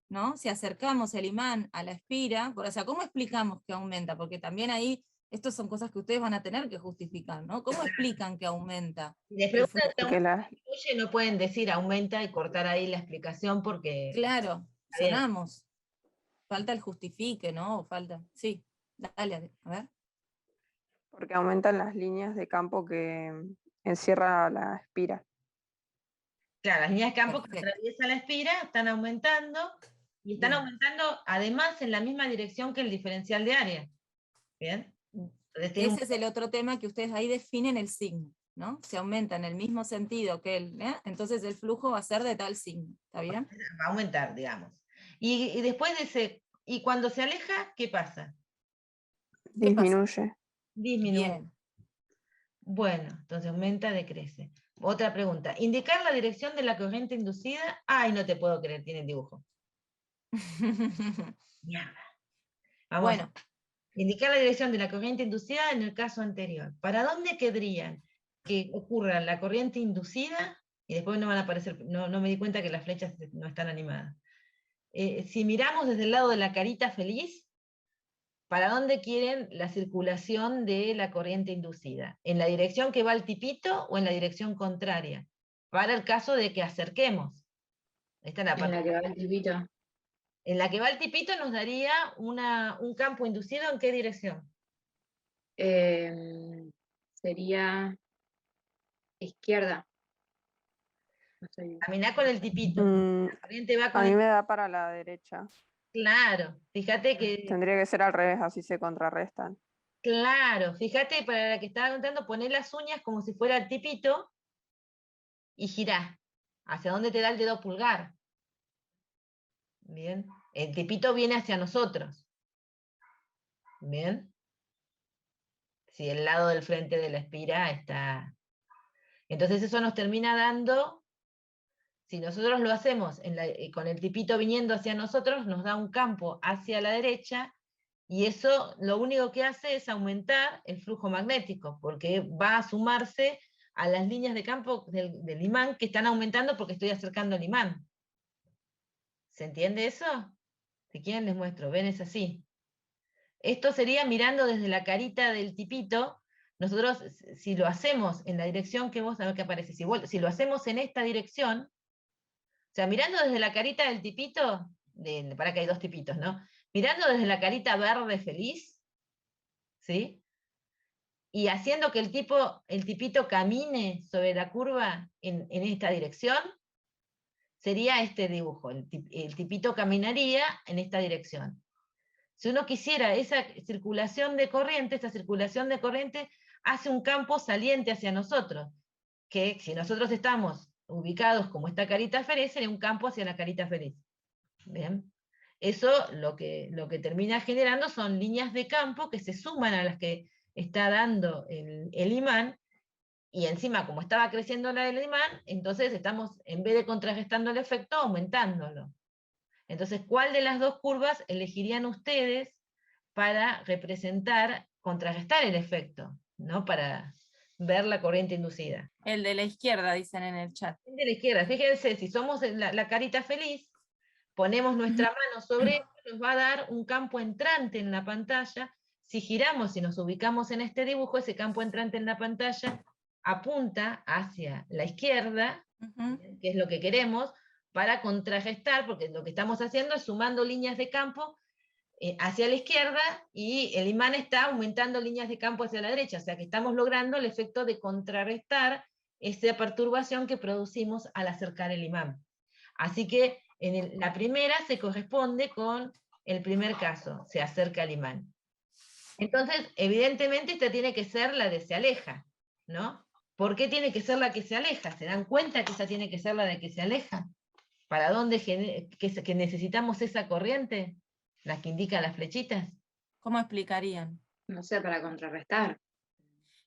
¿no? Si acercamos el imán a la espira, o sea, ¿cómo explicamos que aumenta? Porque también ahí, estas son cosas que ustedes van a tener que justificar, ¿no? ¿Cómo explican que aumenta? Si les el preguntan flujo? que no pueden decir aumenta y cortar ahí la explicación porque... Claro, sonamos. Falta el justifique, ¿no? O falta, sí, dale, a ver. Porque aumentan las líneas de campo que encierra la espira. Claro, las líneas de campo que Perfecto. atraviesa la espira están aumentando, y están Bien. aumentando además en la misma dirección que el diferencial de área. ¿Bien? Entonces, tiene Ese es el otro tema que ustedes ahí definen el signo, ¿no? Se aumenta en el mismo sentido que entonces el flujo va a ser de tal signo, ¿está bien? va a aumentar, digamos. Y después de ese, y cuando se aleja, ¿qué pasa? ¿Qué pasa? Disminuye. Disminuye. Bien. Bueno, entonces aumenta, decrece. Otra pregunta. Indicar la dirección de la corriente inducida. Ay, no te puedo creer, tiene dibujo. Mierda. Vamos. Bueno. Indicar la dirección de la corriente inducida en el caso anterior. ¿Para dónde querrían que ocurra la corriente inducida? Y después no van a aparecer, no me di cuenta que las flechas no están animadas. Si miramos desde el lado de la carita feliz, ¿para dónde quieren la circulación de la corriente inducida? ¿En la dirección que va el tipito o en la dirección contraria? Para el caso de que acerquemos. Esta es la parte. En la que va el tipito. En la que va el tipito nos daría un campo inducido, ¿en qué dirección? Sería izquierda. No sé. Caminá con el tipito. La corriente va con A mí me da para la derecha. Claro, fíjate que... Tendría que ser al revés, así se contrarrestan. Claro, fíjate, para la que estaba contando, poner las uñas como si fuera el tipito y girá. ¿Hacia dónde te da el dedo pulgar? Bien. El tipito viene hacia nosotros. Bien. Si el lado del frente de la espira está... Entonces eso nos termina dando, si nosotros lo hacemos con el tipito viniendo hacia nosotros, nos da un campo hacia la derecha, y eso lo único que hace es aumentar el flujo magnético, porque va a sumarse a las líneas de campo del imán que están aumentando porque estoy acercando el imán. ¿Se entiende eso? Si quieren les muestro, ven, es así. Esto sería mirando desde la carita del tipito. Nosotros, si lo hacemos en la dirección que vos, a ver qué aparece, si lo hacemos en esta dirección, o sea, mirando desde la carita del tipito, para que hay dos tipitos, ¿no? Mirando desde la carita verde feliz, ¿sí? Y haciendo que el tipito camine sobre la curva en esta dirección, sería este dibujo. El tipito caminaría en esta dirección. Si uno quisiera esa circulación de corriente, esta circulación de corriente hace un campo saliente hacia nosotros, que si nosotros estamos ubicados como esta carita feliz, sería un campo hacia la carita feliz. ¿Bien? Eso lo que termina generando son líneas de campo que se suman a las que está dando el imán, y encima como estaba creciendo la del imán, entonces estamos, en vez de contrarrestando el efecto, aumentándolo. Entonces, ¿cuál de las dos curvas elegirían ustedes para representar, contrarrestar el efecto, ¿no? Para ver la corriente inducida? El de la izquierda, dicen en el chat. El de la izquierda, fíjense, si somos la carita feliz, ponemos nuestra mano sobre esto, nos va a dar un campo entrante en la pantalla. Si giramos y nos ubicamos en este dibujo, ese campo entrante en la pantalla apunta hacia la izquierda, que es lo que queremos, para contrarrestar, porque lo que estamos haciendo es sumando líneas de campo hacia la izquierda, y el imán está aumentando líneas de campo hacia la derecha, o sea que estamos logrando el efecto de contrarrestar esa perturbación que producimos al acercar el imán. Así que la primera se corresponde con el primer caso, se acerca al imán. Entonces, evidentemente esta tiene que ser la de se aleja, ¿no? ¿Por qué tiene que ser la que se aleja? ¿Se dan cuenta que esa tiene que ser la de que se aleja? ¿Para dónde que necesitamos esa corriente? ¿Las que indican las flechitas? ¿Cómo explicarían? No sé, para contrarrestar.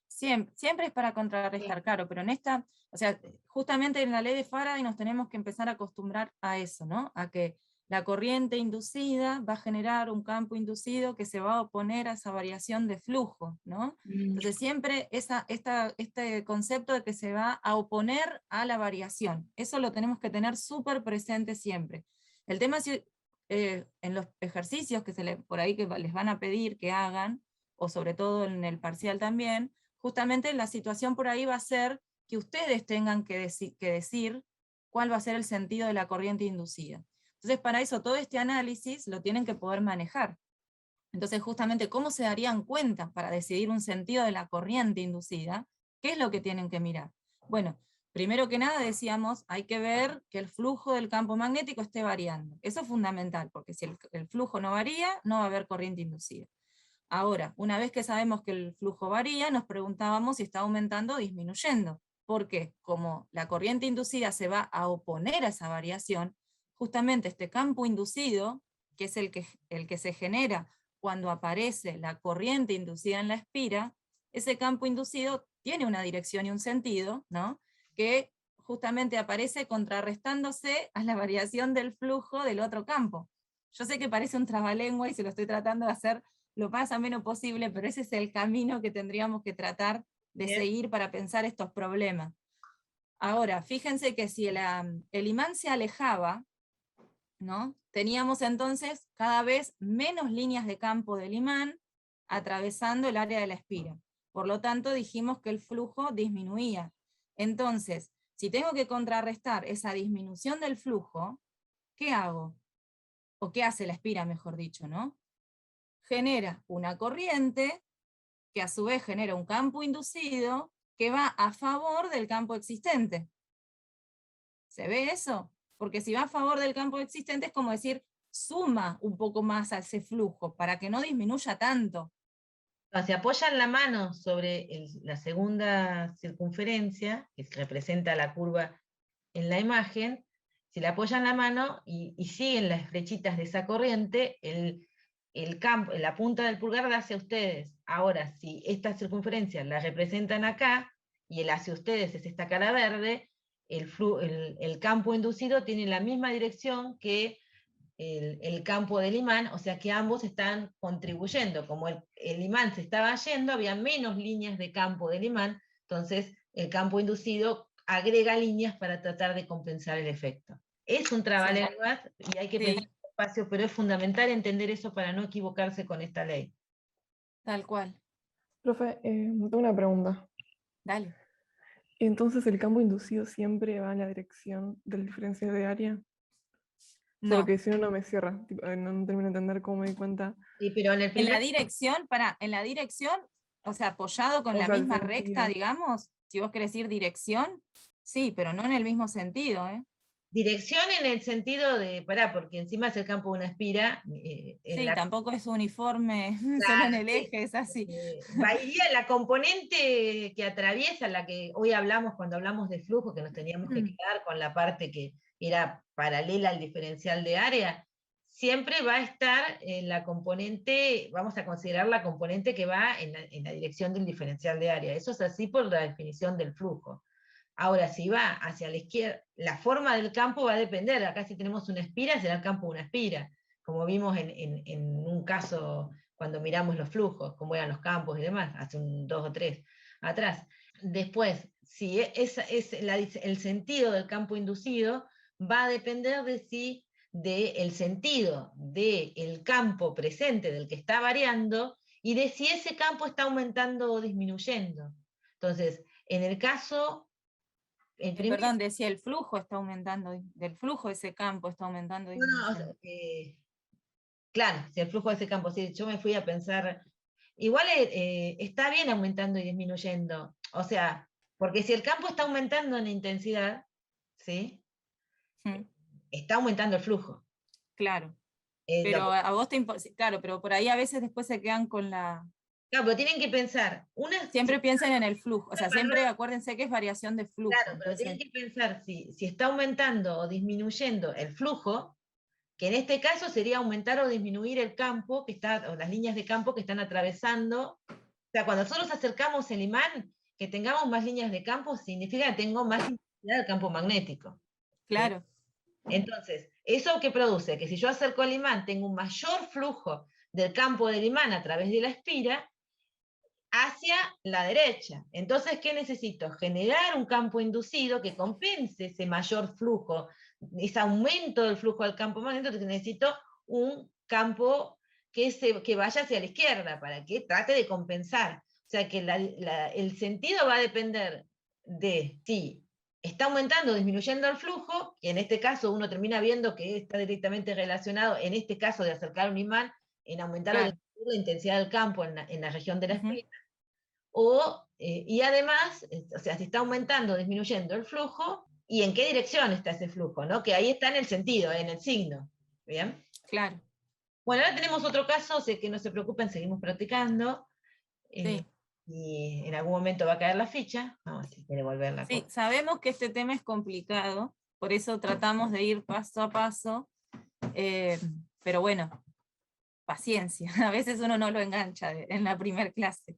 Siempre es para contrarrestar, claro, pero en esta, o sea, justamente en la ley de Faraday nos tenemos que empezar a acostumbrar a eso, ¿no? A que la corriente inducida va a generar un campo inducido que se va a oponer a esa variación de flujo, ¿no? Entonces siempre este concepto de que se va a oponer a la variación, eso lo tenemos que tener súper presente siempre. El tema es en los ejercicios que por ahí que les van a pedir que hagan, o sobre todo en el parcial también, justamente la situación por ahí va a ser que ustedes tengan que decir cuál va a ser el sentido de la corriente inducida. Entonces, para eso todo este análisis lo tienen que poder manejar. Entonces, justamente, ¿cómo se darían cuenta para decidir un sentido de la corriente inducida? ¿Qué es lo que tienen que mirar? Bueno, primero que nada decíamos, hay que ver que el flujo del campo magnético esté variando. Eso es fundamental, porque si el flujo no varía, no va a haber corriente inducida. Ahora, una vez que sabemos que el flujo varía, nos preguntábamos si está aumentando o disminuyendo. Porque como la corriente inducida se va a oponer a esa variación, justamente este campo inducido, que es el que se genera cuando aparece la corriente inducida en la espira, ese campo inducido tiene una dirección y un sentido, ¿no? Que justamente aparece contrarrestándose a la variación del flujo del otro campo. Yo sé que parece un trabalengua y se lo estoy tratando de hacer lo más ameno posible, pero ese es el camino que tendríamos que tratar de seguir para pensar estos problemas. Ahora, fíjense que si el imán se alejaba, ¿no? Teníamos entonces cada vez menos líneas de campo del imán atravesando el área de la espira. Por lo tanto, dijimos que el flujo disminuía. Entonces, si tengo que contrarrestar esa disminución del flujo, ¿qué hago? O ¿qué hace la espira, mejor dicho, ¿no? Genera una corriente que a su vez genera un campo inducido que va a favor del campo existente. ¿Se ve eso? Porque si va a favor del campo existente es como decir, suma un poco más a ese flujo para que no disminuya tanto. Se apoyan la mano sobre la segunda circunferencia, que representa la curva en la imagen. Si le apoyan la mano y siguen las flechitas de esa corriente, el campo, la punta del pulgar da hacia ustedes. Ahora, si esta circunferencia la representan acá, y el hacia ustedes es esta cara verde, el campo inducido tiene la misma dirección que el campo del imán, o sea que ambos están contribuyendo. Como el imán se estaba yendo, había menos líneas de campo del imán, entonces el campo inducido agrega líneas para tratar de compensar el efecto. Es un trabalenguas y hay que pensar despacio, pero es fundamental entender eso para no equivocarse con esta ley. Tal cual. Profe, tengo una pregunta. Dale. Entonces, ¿el campo inducido siempre va en la dirección del diferencial de área? No. Porque si no, no me cierra. No termino de entender cómo me di cuenta. Sí, pero en la dirección, o sea, apoyado con la misma recta, digamos, si vos querés decir dirección, sí, pero no en el mismo sentido, ¿eh? Dirección en el sentido de, porque encima es el campo de una espira. Sí, tampoco es uniforme, solo en el eje, es así. Iría la componente que atraviesa, la que hoy hablamos cuando hablamos de flujo, que nos teníamos que quedar con la parte que era paralela al diferencial de área, siempre va a estar en la componente, vamos a considerar la componente que va en la dirección del diferencial de área. Eso es así por la definición del flujo. Ahora, si va hacia la izquierda, la forma del campo va a depender. Acá si tenemos una espira, será el campo de una espira, como vimos en un caso cuando miramos los flujos, cómo eran los campos y demás, hace 2 o 3 atrás. Después, si el sentido del campo inducido, va a depender del sentido del campo presente, del que está variando, y de si ese campo está aumentando o disminuyendo. Entonces, en el caso... perdón, decía el flujo está aumentando, del flujo de ese campo está aumentando. Claro, si el flujo de ese campo, sí, yo me fui a pensar, igual está bien aumentando y disminuyendo, o sea, porque si el campo está aumentando en intensidad, ¿sí? Está aumentando el flujo. Claro. Pero a vos claro, pero por ahí a veces después se quedan con la... Claro, pero tienen que pensar. Siempre piensen en el flujo, o sea, siempre acuérdense que es variación de flujo. Claro, pero tienen que pensar si está aumentando o disminuyendo el flujo, que en este caso sería aumentar o disminuir el campo, o las líneas de campo que están atravesando. O sea, cuando nosotros acercamos el imán, que tengamos más líneas de campo, significa que tengo más intensidad del campo magnético. Claro. ¿Sí? Entonces, ¿eso qué produce? Que si yo acerco el imán, tengo un mayor flujo del campo del imán a través de la espira hacia la derecha. Entonces, ¿qué necesito? Generar un campo inducido que compense ese mayor flujo, ese aumento del flujo del campo magnético, que necesito un campo que vaya hacia la izquierda, para que trate de compensar. O sea que el sentido va a depender de si está aumentando o disminuyendo el flujo, y en este caso uno termina viendo que está directamente relacionado, en este caso de acercar un imán, en aumentar Claro. la intensidad del campo en la región de la Ujú. espina, y además, o sea, si está aumentando o disminuyendo el flujo, y en qué dirección está ese flujo, ¿no? Que ahí está en el sentido, en el signo. ¿Bien? Claro. Bueno, ahora tenemos otro caso, sé que no se preocupen, seguimos practicando. Sí. Y en algún momento va a caer la ficha. Vamos, si quiere volver la Sí, cosa. sabemos que este tema es complicado, por eso tratamos de ir paso a paso, pero bueno, paciencia, a veces uno no lo engancha en la primer clase.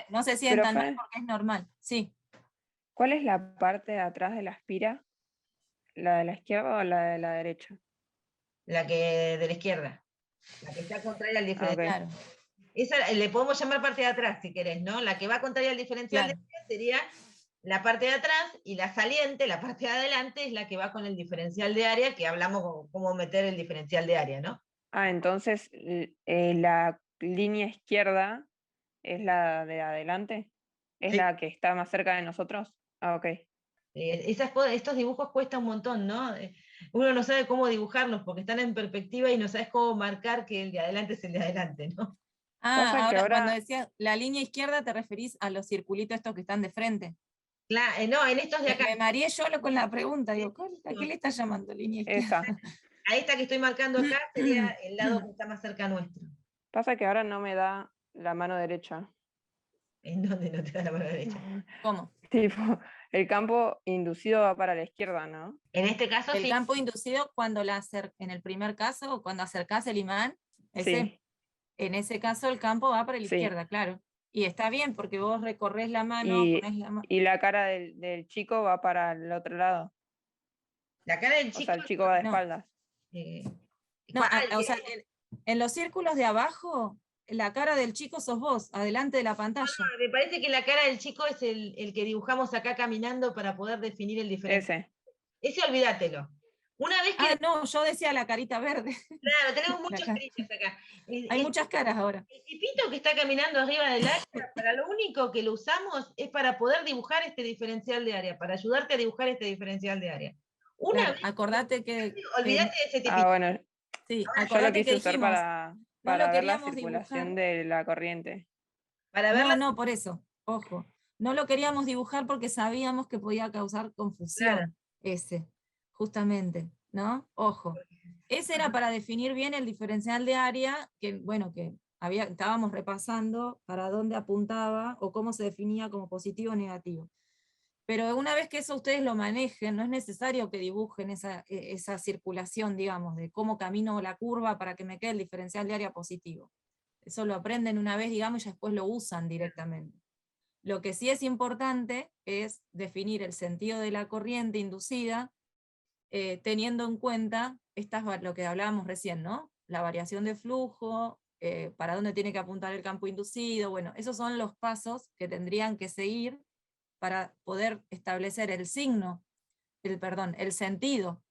No se sientan mal Profe, porque es normal. Sí, ¿cuál es la parte de atrás de la espira? ¿La de la izquierda o la de la derecha? La que de la izquierda. La que está contraria al Ah, diferencial. ok. claro, Esa le podemos llamar parte de atrás, si querés, ¿no? La que va contraria al diferencial de claro. área sería la parte de atrás, y la saliente, la parte de adelante, es la que va con el diferencial de área, que hablamos cómo meter el diferencial de área, ¿no? Ah, entonces la línea izquierda es la de adelante. ¿Es Sí. la que está más cerca de nosotros? Ah, ok. Estos dibujos cuestan un montón, ¿no? Uno no sabe cómo dibujarlos porque están en perspectiva y no sabes cómo marcar que el de adelante es el de adelante, ¿no? Pasa que Ahora cuando ahora, decías la línea izquierda te referís a los circulitos estos que están de frente. Claro, no, en estos de acá. Me mareé yo con la pregunta, digo, ¿a qué le estás llamando línea izquierda? esa. A esta que estoy marcando acá sería el lado que está más cerca nuestro. Pasa que ahora no me da la mano derecha. ¿En dónde no te da la mano derecha? ¿Cómo? Tipo, el campo inducido va para la izquierda, ¿no? En este caso El sí. campo inducido cuando en el primer caso, cuando acercás el imán, Sí, en ese caso el campo va para la sí. izquierda, claro. Y está bien porque vos recorres la mano, ponés la mano. Y la cara del chico va para el otro lado. La cara del O chico. sea, el chico va de No, espaldas. eh, no, o sea, en los círculos de abajo, la cara del chico sos vos, adelante de la pantalla. me parece que la cara del chico es el que dibujamos acá caminando para poder definir el diferencial. Ese. Ese olvídatelo. Una vez que. No, yo decía la carita verde. Claro, tenemos muchas caritas acá. Hay muchas caras ahora. El tipito que está caminando arriba del área, para lo único que lo usamos es para poder dibujar este diferencial de área, para ayudarte a dibujar este diferencial de área. Claro, acordate que Olvídate de ese tipito. Ah, bueno, sí, Ahora yo lo acordate que quise usar dijimos, para no lo ver la queríamos circulación dibujar. de la corriente. Para verla. No, por eso, ojo. No lo queríamos dibujar porque sabíamos que podía causar confusión Claro. ese, justamente, ¿no? Ojo. Ese era para definir bien el diferencial de área, que bueno, que estábamos repasando para dónde apuntaba o cómo se definía como positivo o negativo. Pero una vez que eso ustedes lo manejen, no es necesario que dibujen esa circulación, digamos, de cómo camino la curva para que me quede el diferencial de área positivo. Eso lo aprenden una vez, digamos, y después lo usan directamente. Lo que sí es importante es definir el sentido de la corriente inducida, teniendo en cuenta lo que hablábamos recién, ¿no? La variación de flujo, para dónde tiene que apuntar el campo inducido, bueno, esos son los pasos que tendrían que seguir para poder establecer el sentido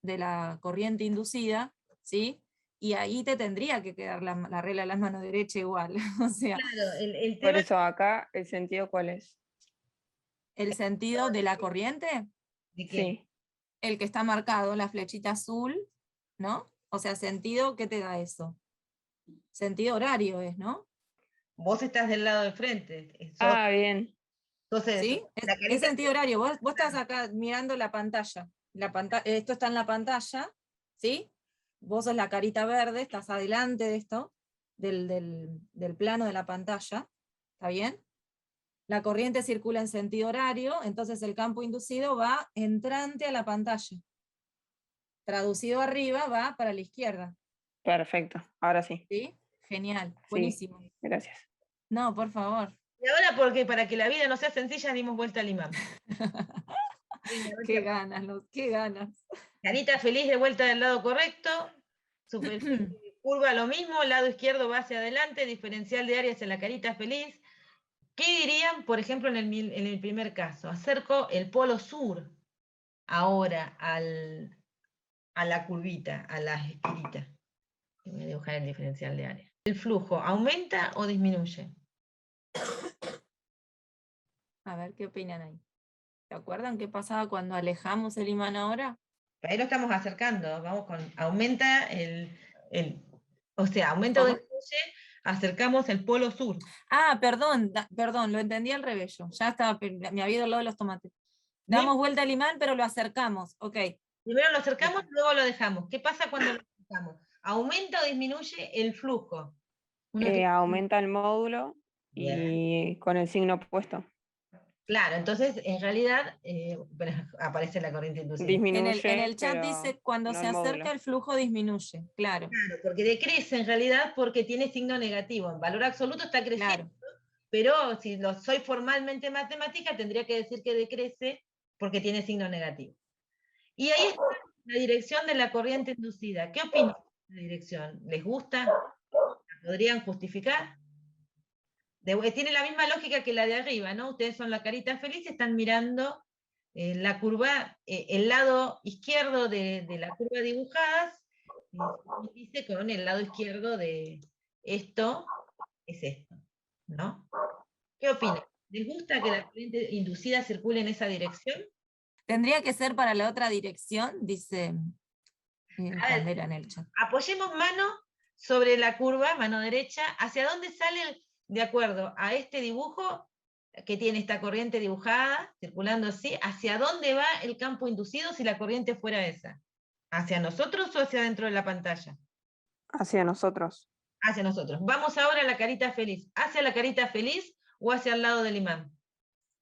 de la corriente inducida, ¿sí? Y ahí te tendría que quedar la regla de la mano derecha igual. O sea, Claro, el Por tema eso acá, ¿el sentido cuál es? el sentido de la corriente, de que Sí. el que está marcado, la flechita azul, ¿no? O sea, sentido, ¿qué te da eso? Sentido horario es, ¿no? vos estás del lado de frente. Ah, bien. Entonces, ¿Sí? la Es carita. sentido horario. Vos estás acá mirando la pantalla. Esto está en la pantalla, ¿sí? Vos sos la carita verde, estás adelante de esto, del plano de la pantalla, ¿está bien? La corriente circula en sentido horario, entonces el campo inducido va entrante a la pantalla. Traducido arriba va para la izquierda. Perfecto. Ahora sí. ¿Sí? Genial, Sí. buenísimo. Gracias. No, por favor. Y ahora, porque para que la vida no sea sencilla, dimos vuelta al imán. Qué ganas, qué ganas. Carita feliz de vuelta del lado correcto. Superficie curva lo mismo, lado izquierdo va hacia adelante, diferencial de áreas en la carita feliz. ¿Qué dirían, por ejemplo, en el primer caso? Acerco el polo sur ahora a la curvita, a la espirita. dibujar el diferencial de área. ¿El flujo aumenta o disminuye? A ver, ¿qué opinan ahí? ¿Se acuerdan qué pasaba cuando alejamos el imán ahora? Ahí lo estamos acercando, vamos con, aumenta o sea, aumenta o disminuye, acercamos el polo sur. Ah, perdón, lo entendí al revés yo. Ya estaba, me había ido al lado de los tomates. Damos vuelta al imán, pero lo acercamos, ok. Primero lo acercamos, luego lo dejamos. ¿Qué pasa cuando lo acercamos? ¿Aumenta o disminuye el flujo? Aumenta el módulo y con el signo opuesto. Claro, entonces en realidad aparece la corriente inducida. Disminuye, en el chat dice cuando no se el módulo. acerca el flujo disminuye, claro. Claro, porque decrece en realidad porque tiene signo negativo. En valor absoluto está creciendo, pero si soy formalmente matemática tendría que decir que decrece porque tiene signo negativo. Y ahí está la dirección de la corriente inducida. ¿Qué opinan de la dirección? ¿Les gusta? ¿La podrían justificar? Tiene la misma lógica que la de arriba, ¿no? Ustedes son la carita feliz, están mirando la curva, el lado izquierdo de la curva dibujada, dice con el lado izquierdo de esto, es esto, ¿no? ¿Qué opinan? ¿Les gusta que la corriente inducida circule en esa dirección? Tendría que ser para la otra dirección, dice Candela en el chat. Apoyemos mano sobre la curva, mano derecha, ¿hacia dónde sale de acuerdo a este dibujo que tiene esta corriente dibujada, circulando así, hacia dónde va el campo inducido si la corriente fuera esa? ¿Hacia nosotros o hacia dentro de la pantalla? Hacia nosotros. Hacia nosotros. Vamos ahora a la carita feliz. ¿Hacia la carita feliz o hacia el lado del imán?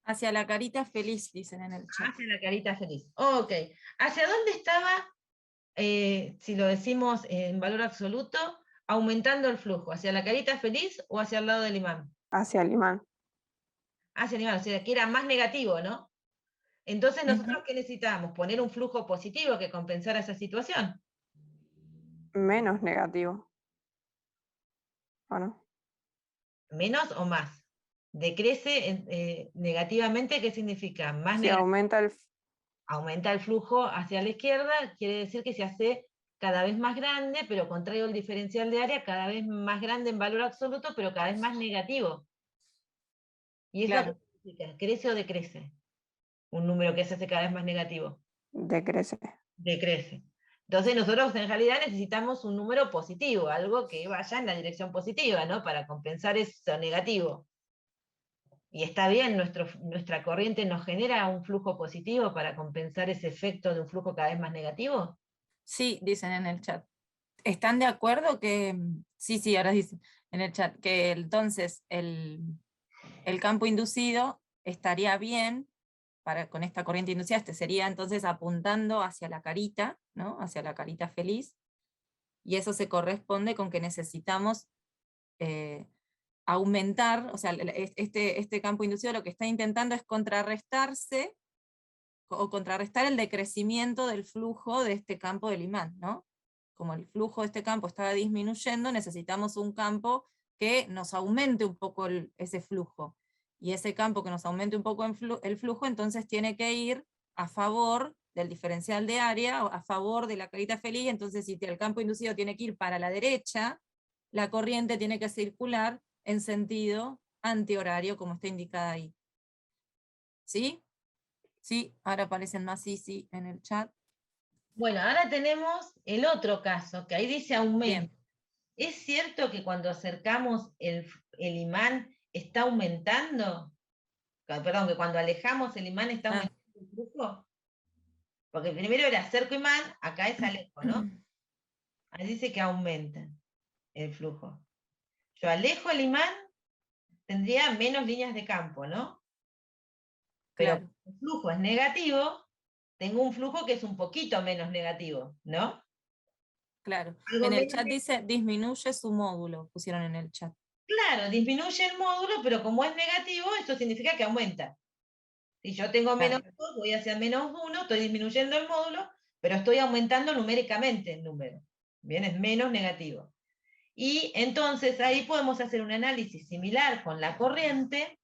Hacia la carita feliz, dicen en el chat. Hacia la carita feliz. Ok. ¿Hacia dónde estaba, si lo decimos en valor absoluto, aumentando el flujo? ¿Hacia la carita feliz o hacia el lado del imán? Hacia el imán. Hacia el imán, o sea, que era más negativo, ¿no? Entonces, ¿nosotros qué necesitábamos? Poner un flujo positivo que compensara esa situación. Menos negativo. ¿O no? ¿Menos o más? Decrece negativamente, ¿qué significa? Más Si negativo. aumenta el flujo hacia la izquierda, quiere decir que se hace cada vez más grande, pero contrario al diferencial de área, cada vez más grande en valor absoluto, pero cada vez más negativo. ¿Y eso qué significa? ¿Crece o decrece? Un número que se hace cada vez más negativo. Decrece. Decrece. Entonces nosotros en realidad necesitamos un número positivo, algo que vaya en la dirección positiva, ¿no? Para compensar eso negativo. Y está bien, nuestra corriente nos genera un flujo positivo para compensar ese efecto de un flujo cada vez más negativo. Sí, dicen en el chat. ¿Están de acuerdo que, sí, ahora dicen en el chat, que entonces el campo inducido estaría bien con esta corriente inducida, sería entonces apuntando hacia la carita, ¿no? Hacia la carita feliz, y eso se corresponde con que necesitamos aumentar, o sea, este campo inducido lo que está intentando es contrarrestarse, o contrarrestar el decrecimiento del flujo de este campo del imán, ¿no? Como el flujo de este campo estaba disminuyendo, necesitamos un campo que nos aumente un poco ese flujo. Y ese campo que nos aumente un poco el flujo, entonces tiene que ir a favor del diferencial de área, a favor de la carita feliz. Entonces, si el campo inducido tiene que ir para la derecha, la corriente tiene que circular en sentido antihorario, como está indicada ahí. ¿Sí? Sí, ahora aparecen más sí en el chat. Bueno, ahora tenemos el otro caso, que ahí dice aumento. Bien. ¿Es cierto que cuando acercamos el imán está aumentando? Perdón, que cuando alejamos el imán está aumentando el flujo. Porque primero era acerco imán, acá es alejo, ¿no? Ahí dice que aumenta el flujo. Yo alejo el imán, tendría menos líneas de campo, ¿no? Pero Claro. el flujo es negativo, tengo un flujo que es un poquito menos negativo, ¿no? Claro. En el chat dice disminuye su módulo, pusieron en el chat. Claro, disminuye el módulo, pero como es negativo, eso significa que aumenta. Si yo tengo menos 2, voy hacia menos 1, estoy disminuyendo el módulo, pero estoy aumentando numéricamente el número. Bien, es menos negativo. Y entonces ahí podemos hacer un análisis similar con la corriente,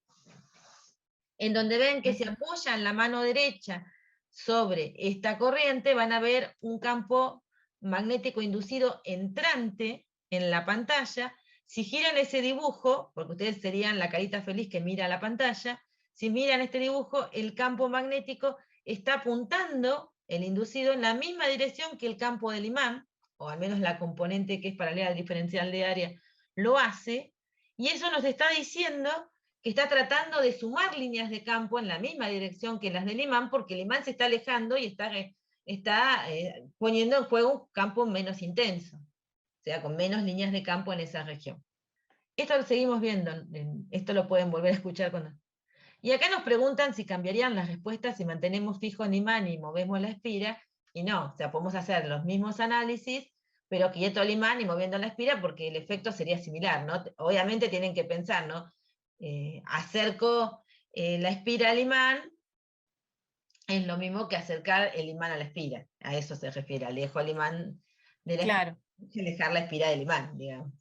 en donde ven que si apoyan la mano derecha sobre esta corriente, van a ver un campo magnético inducido entrante, en la pantalla, si giran ese dibujo, porque ustedes serían la carita feliz que mira la pantalla, si miran este dibujo, el campo magnético está apuntando el inducido en la misma dirección que el campo del imán, o al menos la componente que es paralela al diferencial de área lo hace, y eso nos está diciendo que está tratando de sumar líneas de campo en la misma dirección que las del imán, porque el imán se está alejando y está poniendo en juego un campo menos intenso, o sea, con menos líneas de campo en esa región. Esto lo seguimos viendo, esto lo pueden volver a escuchar cuando... Y acá nos preguntan si cambiarían las respuestas si mantenemos fijo el imán y movemos la espira, y no, o sea, podemos hacer los mismos análisis, pero quieto el imán y moviendo la espira, porque el efecto sería similar, ¿no? Obviamente tienen que pensar, ¿no? Acerco la espira al imán, es lo mismo que acercar el imán a la espira, a eso se refiere, alejo el imán de la Claro. espira, alejar la espira del imán, digamos.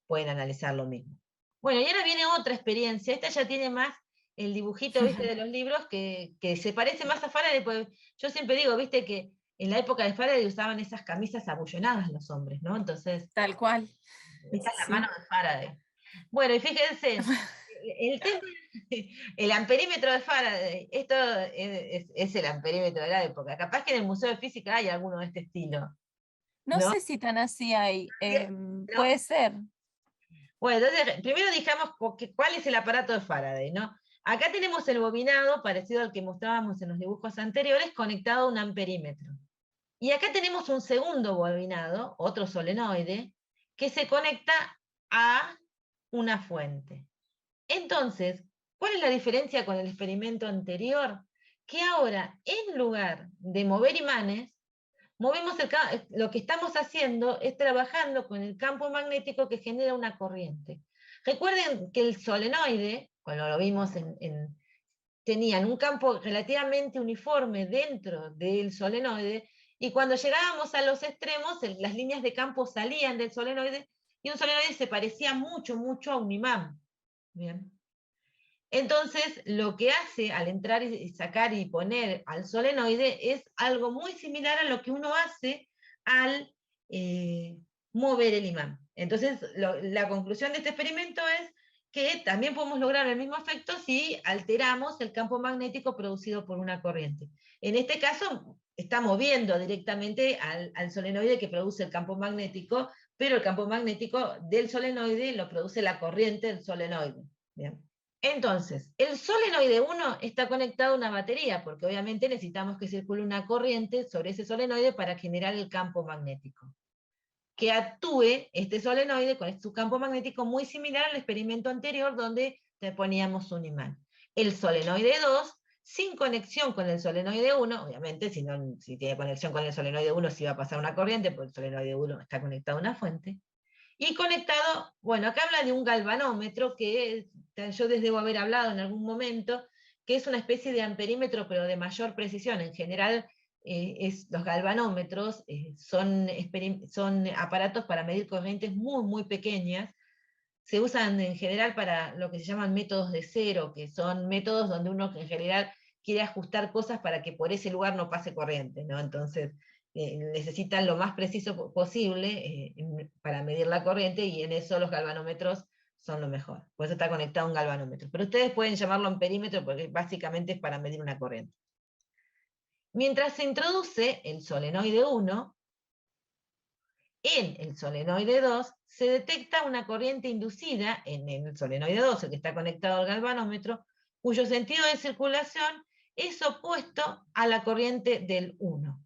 Pueden analizar lo mismo. Bueno, y ahora viene otra experiencia, esta ya tiene más el dibujito, ¿viste? De los libros, que se parece más a Faraday, porque yo siempre digo, viste, que en la época de Faraday usaban esas camisas abullonadas los hombres, ¿no? Entonces, Tal cual. esta es la Sí. mano de Faraday. Bueno, y fíjense, el amperímetro de Faraday, esto es el amperímetro de la época. Capaz que en el Museo de Física hay alguno de este estilo. No ¿No? sé si tan así hay. ¿No? Puede ser. Bueno, entonces, primero dijamos cuál es el aparato de Faraday, ¿no? Acá tenemos el bobinado, parecido al que mostrábamos en los dibujos anteriores, conectado a un amperímetro. Y acá tenemos un segundo bobinado, otro solenoide, que se conecta a una fuente. Entonces, ¿cuál es la diferencia con el experimento anterior? Que ahora, en lugar de mover imanes, lo que estamos haciendo es trabajando con el campo magnético que genera una corriente. Recuerden que el solenoide, cuando lo vimos tenían un campo relativamente uniforme dentro del solenoide, y cuando llegábamos a los extremos, las líneas de campo salían del solenoide, y un solenoide se parecía mucho, mucho a un imán. Bien. Entonces, lo que hace al entrar y sacar y poner al solenoide es algo muy similar a lo que uno hace al mover el imán. Entonces, la conclusión de este experimento es que también podemos lograr el mismo efecto si alteramos el campo magnético producido por una corriente. En este caso, está moviendo directamente al solenoide que produce el campo magnético, pero el campo magnético del solenoide lo produce la corriente del solenoide. Bien. Entonces, el solenoide 1 está conectado a una batería, porque obviamente necesitamos que circule una corriente sobre ese solenoide para generar el campo magnético. Que actúe este solenoide con su campo magnético muy similar al experimento anterior donde te poníamos un imán. El solenoide 2, sin conexión con el solenoide 1, obviamente si tiene conexión con el solenoide 1 sí va a pasar una corriente, porque el solenoide 1 está conectado a una fuente. Y conectado, bueno, acá habla de un galvanómetro, que yo les debo haber hablado en algún momento, que es una especie de amperímetro, pero de mayor precisión. En general, los galvanómetros son aparatos para medir corrientes muy, muy pequeñas. Se usan en general para lo que se llaman métodos de cero, que son métodos donde uno en general quiere ajustar cosas para que por ese lugar no pase corriente, ¿no? Entonces, necesitan lo más preciso posible para medir la corriente, y en eso los galvanómetros son lo mejor. Por eso está conectado a un galvanómetro. Pero ustedes pueden llamarlo amperímetro porque básicamente es para medir una corriente. Mientras se introduce el solenoide 1, en el solenoide 2 se detecta una corriente inducida en el solenoide 2, el que está conectado al galvanómetro, cuyo sentido de circulación es opuesto a la corriente del 1.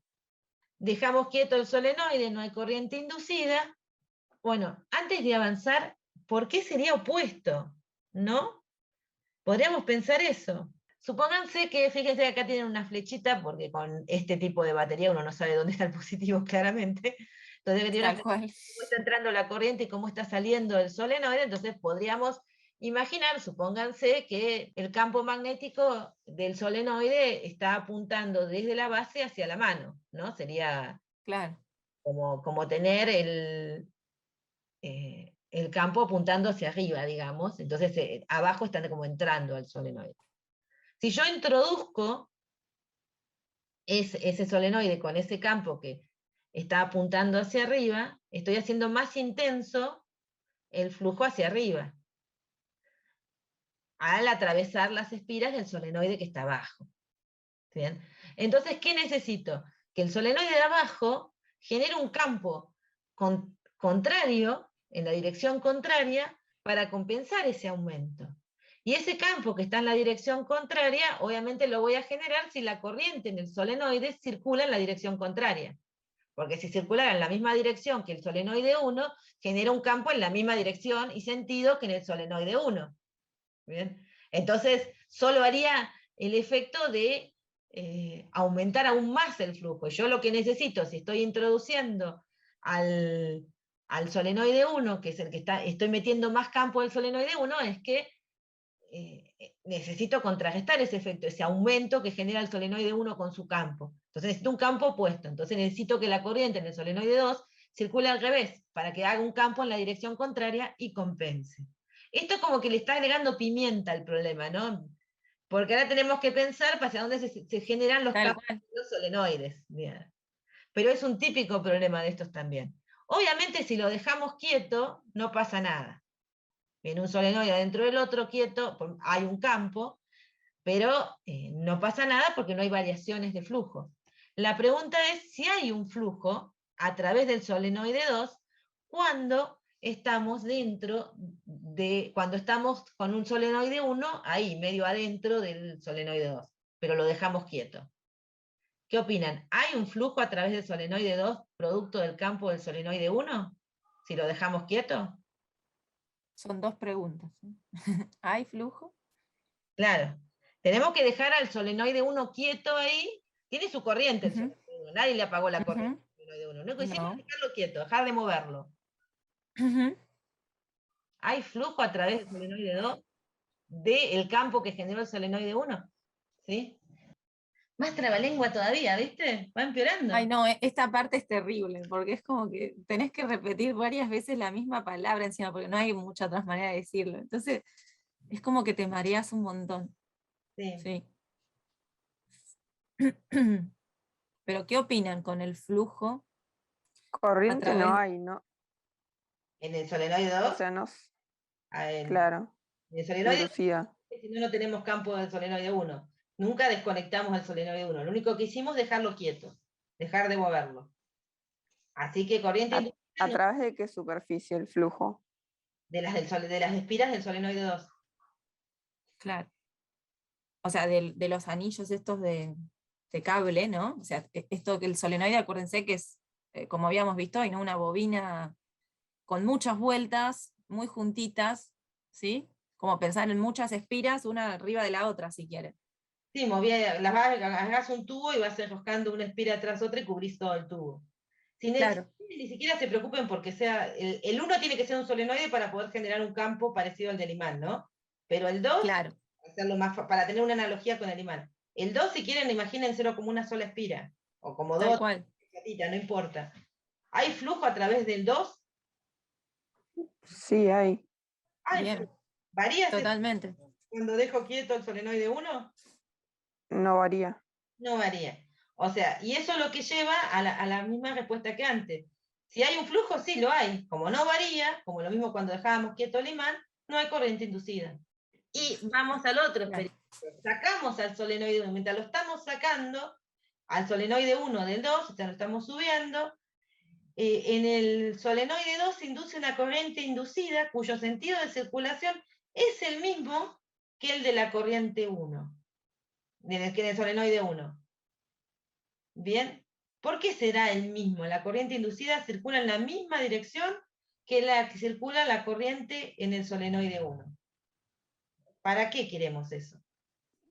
Dejamos quieto el solenoide, no hay corriente inducida. Bueno, antes de avanzar, ¿por qué sería opuesto? ¿No? Podríamos pensar eso. Supónganse que, fíjense que acá tienen una flechita, porque con este tipo de batería uno no sabe dónde está el positivo claramente. Entonces tiene una flechita, cómo está entrando la corriente y cómo está saliendo el solenoide. Entonces podríamos imaginar, supónganse que el campo magnético del solenoide está apuntando desde la base hacia la mano, ¿no? Sería claro, como tener el campo apuntando hacia arriba, digamos. Entonces abajo están como entrando al solenoide. Si yo introduzco ese solenoide con ese campo que está apuntando hacia arriba, estoy haciendo más intenso el flujo hacia arriba, al atravesar las espiras del solenoide que está abajo. ¿Bien? Entonces, ¿qué necesito? Que el solenoide de abajo genere un campo contrario, en la dirección contraria, para compensar ese aumento. Y ese campo que está en la dirección contraria, obviamente lo voy a generar si la corriente en el solenoide circula en la dirección contraria. Porque si circulara en la misma dirección que el solenoide 1, genera un campo en la misma dirección y sentido que en el solenoide 1. ¿Bien? Entonces, solo haría el efecto de aumentar aún más el flujo. Yo lo que necesito, si estoy introduciendo al solenoide 1, que es el que estoy metiendo más campo del solenoide 1, es que necesito contrarrestar ese efecto, ese aumento que genera el solenoide 1 con su campo. Entonces necesito un campo opuesto. Entonces necesito que la corriente en el solenoide 2 circule al revés, para que haga un campo en la dirección contraria y compense. Esto es como que le está agregando pimienta al problema, ¿no? Porque ahora tenemos que pensar hacia dónde se generan los campos de los solenoides. Bien. Pero es un típico problema de estos también. Obviamente si lo dejamos quieto, no pasa nada. En un solenoide adentro del otro quieto, hay un campo, pero no pasa nada porque no hay variaciones de flujo. La pregunta es si hay un flujo a través del solenoide 2 cuando estamos cuando estamos con un solenoide 1 ahí, medio adentro del solenoide 2, pero lo dejamos quieto. ¿Qué opinan? ¿Hay un flujo a través del solenoide 2 producto del campo del solenoide 1? Si lo dejamos quieto. Son dos preguntas. ¿Hay flujo? Claro. Tenemos que dejar al solenoide 1 quieto ahí. Tiene su corriente el solenoide 1. Nadie le apagó la corriente al solenoide 1. Lo que hicimos es dejarlo quieto, dejar de moverlo. ¿Hay flujo a través del solenoide 2 del campo que generó el solenoide 1? ¿Sí? Más trabalengua todavía, ¿viste? Va empeorando. Ay, no, esta parte es terrible, porque es como que tenés que repetir varias veces la misma palabra encima, porque no hay mucha otra manera de decirlo. Entonces, es como que te mareas un montón. Sí. Pero, ¿qué opinan con el flujo? Corriente no hay, ¿no? ¿En el solenoide 2? O sea, no. En Claro. el solenoide inducida. Si no tenemos campo del solenoide 1. Nunca desconectamos al solenoide 1. Lo único que hicimos es dejarlo quieto, dejar de moverlo. Así que corriente ¿A través de qué superficie el flujo? De las espiras del solenoide 2. Claro. O sea, de los anillos estos de cable, ¿no? O sea, esto que el solenoide, acuérdense que es, como habíamos visto hoy, ¿no? Una bobina con muchas vueltas, muy juntitas, ¿sí? Como pensar en muchas espiras, una arriba de la otra, si quieren. Sí, agarrás un tubo y vas enroscando una espira tras otra y cubrís todo el tubo. Claro. Ni siquiera se preocupen porque sea, el 1 tiene que ser un solenoide para poder generar un campo parecido al del imán, ¿no? Pero el 2, claro, hacerlo más para tener una analogía con el imán. El 2, si quieren, imagínenselo como una sola espira, o como tal dos, cual. no importa. ¿Hay flujo a través del 2? Sí, hay. Bien. ¿Varía totalmente cuando dejo quieto el solenoide 1? No varía. No varía. O sea, y eso es lo que lleva a la misma respuesta que antes. Si hay un flujo, sí lo hay. Como no varía, como lo mismo cuando dejábamos quieto el imán, no hay corriente inducida. Y vamos al otro experimento. Sacamos al solenoide 1. Mientras lo estamos sacando, al solenoide 1 del 2, o sea, lo estamos subiendo, en el solenoide 2 se induce una corriente inducida cuyo sentido de circulación es el mismo que el de la corriente 1, que en el solenoide 1. Bien, ¿por qué será el mismo? La corriente inducida circula en la misma dirección que la que circula la corriente en el solenoide 1. ¿Para qué queremos eso?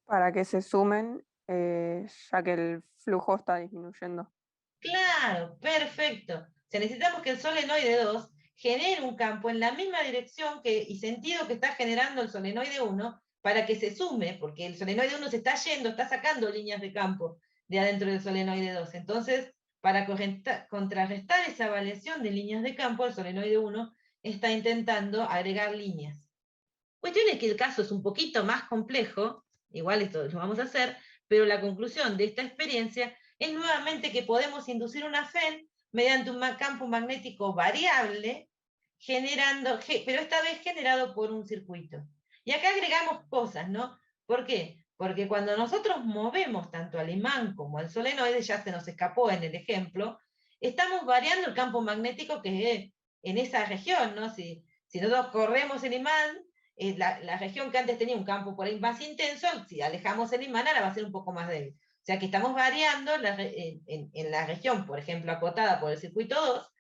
Para que se sumen, ya que el flujo está disminuyendo. Claro, perfecto. O sea, necesitamos que el solenoide 2 genere un campo en la misma dirección y sentido que está generando el solenoide 1 para que se sume, porque el solenoide 1 se está yendo, está sacando líneas de campo de adentro del solenoide 2. Entonces, para contrarrestar esa variación de líneas de campo, el solenoide 1 está intentando agregar líneas. Cuestión es que el caso es un poquito más complejo, igual esto lo vamos a hacer, pero la conclusión de esta experiencia es nuevamente que podemos inducir una FEN mediante un campo magnético variable, pero esta vez generado por un circuito. Y acá agregamos cosas, ¿no? ¿Por qué? Porque cuando nosotros movemos tanto al imán como al solenoide, ya se nos escapó en el ejemplo, estamos variando el campo magnético que es en esa región, ¿no? Si nosotros corremos el imán, la región que antes tenía un campo por ahí más intenso, si alejamos el imán, ahora va a ser un poco más débil. O sea que estamos variando en la región, por ejemplo, acotada por el circuito 2,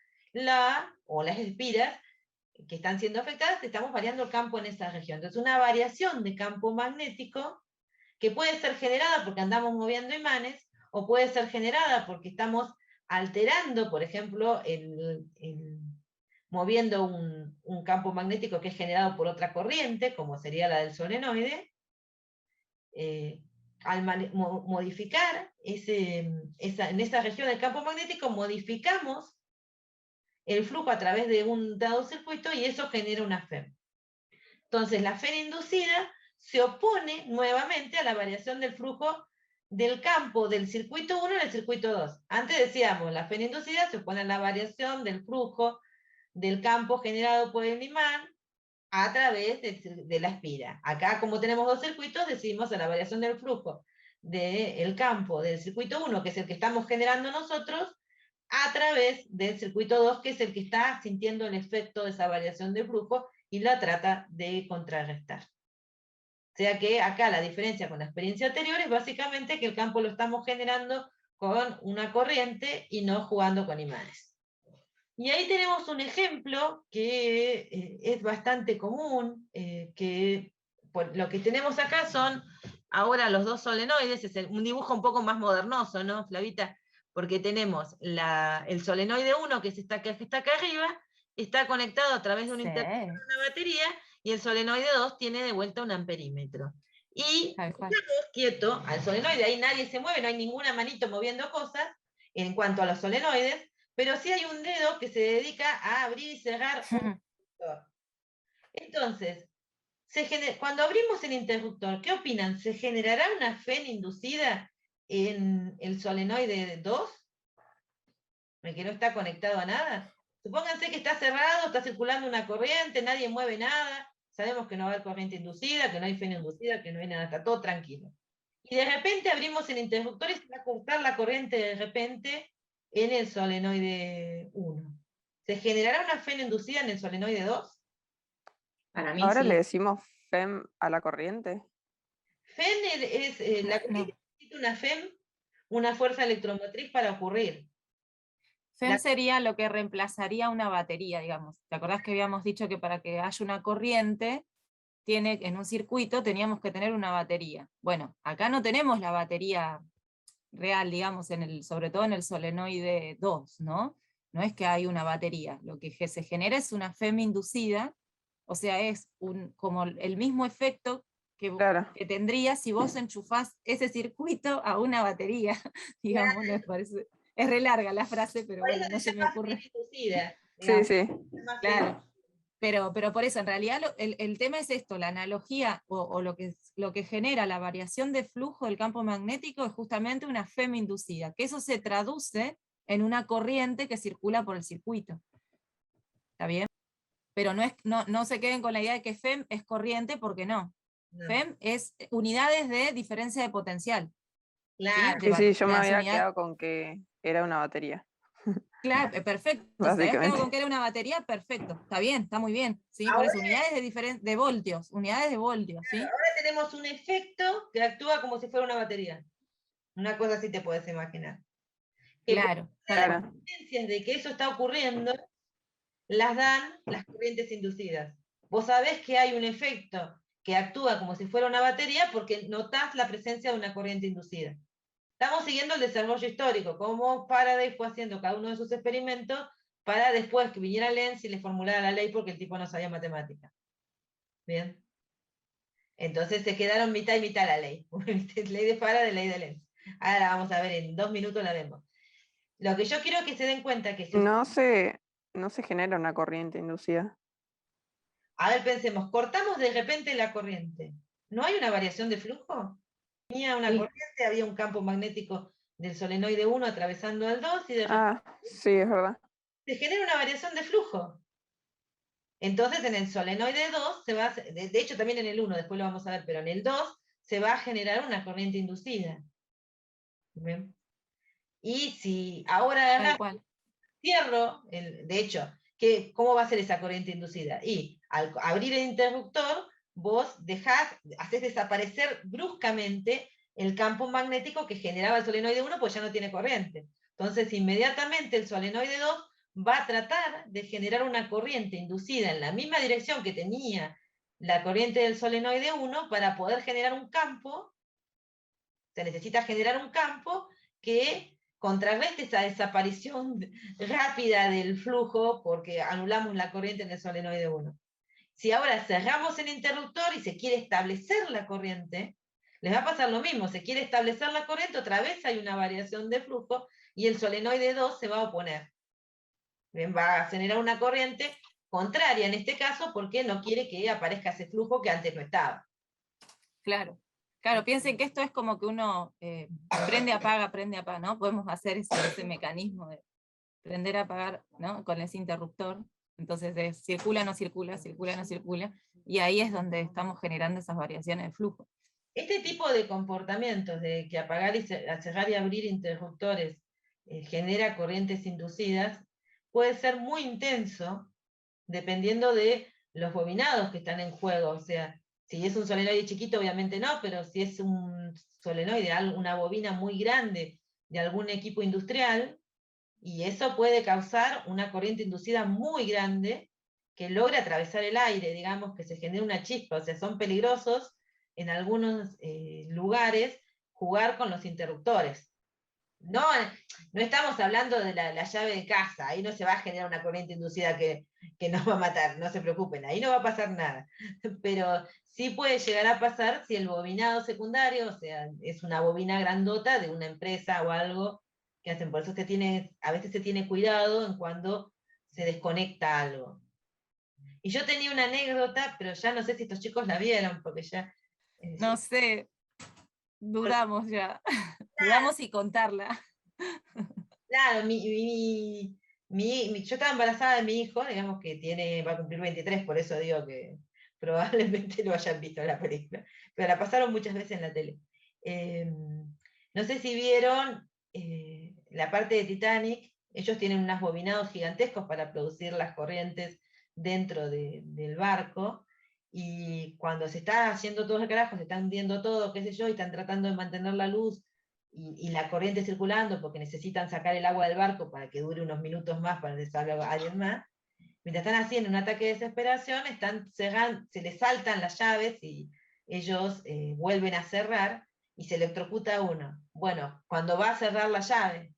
o las espiras que están siendo afectadas, estamos variando el campo en esa región. Entonces, una variación de campo magnético que puede ser generada porque andamos moviendo imanes, o puede ser generada porque estamos alterando, por ejemplo, moviendo un campo magnético que es generado por otra corriente, como sería la del solenoide. Al modificar en esa región del campo magnético, modificamos el flujo a través de un dado circuito y eso genera una FEM. Entonces, la FEM inducida se opone nuevamente a la variación del flujo del campo del circuito 1 en el circuito 2. Antes decíamos, la FEM inducida se opone a la variación del flujo del campo generado por el imán a través de la espira. Acá, como tenemos dos circuitos, decimos a la variación del flujo del campo del circuito 1, que es el que estamos generando nosotros, a través del circuito 2, que es el que está sintiendo el efecto de esa variación de flujo y la trata de contrarrestar. O sea que acá la diferencia con la experiencia anterior es básicamente que el campo lo estamos generando con una corriente y no jugando con imanes. Y ahí tenemos un ejemplo que es bastante común, que lo que tenemos acá son ahora los dos solenoides, es un dibujo un poco más modernoso, ¿no, Flavita? Porque tenemos el solenoide 1, que está acá arriba, está conectado a través de un interruptor de una batería, y el solenoide 2 tiene de vuelta un amperímetro. Y estamos quietos al solenoide, ahí nadie se mueve, no hay ninguna manito moviendo cosas en cuanto a los solenoides, pero sí hay un dedo que se dedica a abrir y cerrar un interruptor. Entonces, cuando abrimos el interruptor, ¿qué opinan? ¿Se generará una FEM inducida en el solenoide 2? ¿El que no está conectado a nada? Supónganse que está cerrado, está circulando una corriente, nadie mueve nada, sabemos que no va a haber corriente inducida, que no hay FEM inducida, que no hay nada, está todo tranquilo. Y de repente abrimos el interruptor y se va a cortar la corriente de repente en el solenoide 1. ¿Se generará una FEM inducida en el solenoide 2? Para mí Ahora sí. le decimos FEM a la corriente. FEM es la corriente necesita una FEM, una fuerza electromotriz para ocurrir. FEM sería lo que reemplazaría una batería, digamos. ¿Te acordás que habíamos dicho que para que haya una corriente, en un circuito teníamos que tener una batería? Bueno, acá no tenemos la batería real, digamos, sobre todo en el solenoide 2, ¿no? No es que hay una batería, lo que se genera es una FEM inducida, o sea, es como el mismo efecto que tendría si vos enchufás ese circuito a una batería, digamos, ¿les parece? Es re larga la frase, pero bueno, no se me ocurre. Sí, sí. Claro. Pero por eso, en realidad el tema es esto, la analogía o lo que genera la variación de flujo del campo magnético es justamente una FEM inducida, que eso se traduce en una corriente que circula por el circuito. ¿Está bien? Pero no se queden con la idea de que FEM es corriente, porque no. FEM es unidades de diferencia de potencial. Claro. Sí, yo me había quedado con que era una batería. Claro, perfecto. Si habías quedado con que era una batería, perfecto. Está bien, está muy bien. ¿Sí? Por eso, unidades de voltios. Unidades de voltios. ¿sí? Ahora tenemos un efecto que actúa como si fuera una batería. Una cosa así te puedes imaginar. Claro. Las evidencias de que eso está ocurriendo las dan las corrientes inducidas. Vos sabés que hay un efecto que actúa como si fuera una batería porque notás la presencia de una corriente inducida. Estamos siguiendo el desarrollo histórico, como Faraday fue haciendo cada uno de sus experimentos para después que viniera Lenz y le formulara la ley porque el tipo no sabía matemática. ¿Bien? Entonces se quedaron mitad y mitad la ley. Ley de Faraday, ley de Lenz. Ahora la vamos a ver, en 2 minutos la vemos. Lo que yo quiero que se den cuenta que... No se genera una corriente inducida. A ver, pensemos, cortamos de repente la corriente. ¿No hay una variación de flujo? Tenía una corriente, había un campo magnético del solenoide 1 atravesando al 2 y de sí, es verdad. Se genera una variación de flujo. Entonces en el solenoide 2 se va, de hecho también en el 1, después lo vamos a ver, pero en el 2 se va a generar una corriente inducida. ¿Ven? Y si ahora cierro, de hecho, ¿cómo va a ser esa corriente inducida? Y al abrir el interruptor, vos haces desaparecer bruscamente el campo magnético que generaba el solenoide 1, pues ya no tiene corriente. Entonces, inmediatamente el solenoide 2 va a tratar de generar una corriente inducida en la misma dirección que tenía la corriente del solenoide 1 para poder generar un campo. Se necesita generar un campo que contrarreste esa desaparición rápida del flujo porque anulamos la corriente en el solenoide 1. Si ahora cerramos el interruptor y se quiere establecer la corriente, les va a pasar lo mismo. Se quiere establecer la corriente, otra vez hay una variación de flujo y el solenoide 2 se va a oponer. Bien, va a generar una corriente contraria en este caso porque no quiere que aparezca ese flujo que antes no estaba. Claro. Claro, piensen que esto es como que uno prende, apaga, ¿no? Podemos hacer ese mecanismo de prender, apagar, ¿no? Con ese interruptor. Entonces circula, no circula, circula, no circula. Y ahí es donde estamos generando esas variaciones de flujo. Este tipo de comportamientos de que apagar y cerrar y abrir interruptores genera corrientes inducidas puede ser muy intenso dependiendo de los bobinados que están en juego. O sea, si es un solenoide chiquito, obviamente no, pero si es un solenoide, una bobina muy grande de algún equipo industrial, y eso puede causar una corriente inducida muy grande que logra atravesar el aire, digamos, que se genere una chispa. O sea, son peligrosos en algunos lugares jugar con los interruptores. No estamos hablando de la llave de casa, ahí no se va a generar una corriente inducida que nos va a matar, no se preocupen, ahí no va a pasar nada. Pero sí puede llegar a pasar si el bobinado secundario, o sea, es una bobina grandota de una empresa o algo que hacen, por eso a veces se tiene cuidado en cuando se desconecta algo. Y yo tenía una anécdota, pero ya no sé si estos chicos la vieron, porque ya... no sé, dudamos ya. Dudamos y contarla. Claro, yo estaba embarazada de mi hijo, digamos que va a cumplir 23, por eso digo que probablemente lo hayan visto en la película, pero la pasaron muchas veces en la tele. No sé si vieron la parte de Titanic, ellos tienen unos bobinados gigantescos para producir las corrientes dentro del barco, y cuando se está haciendo todo el carajo, se está hundiendo todo, qué sé yo, y están tratando de mantener la luz y la corriente circulando porque necesitan sacar el agua del barco para que dure unos minutos más para que salga alguien más. Mientras están haciendo un ataque de desesperación, se les saltan las llaves y ellos vuelven a cerrar y se electrocuta uno. Bueno, cuando va a cerrar la llave,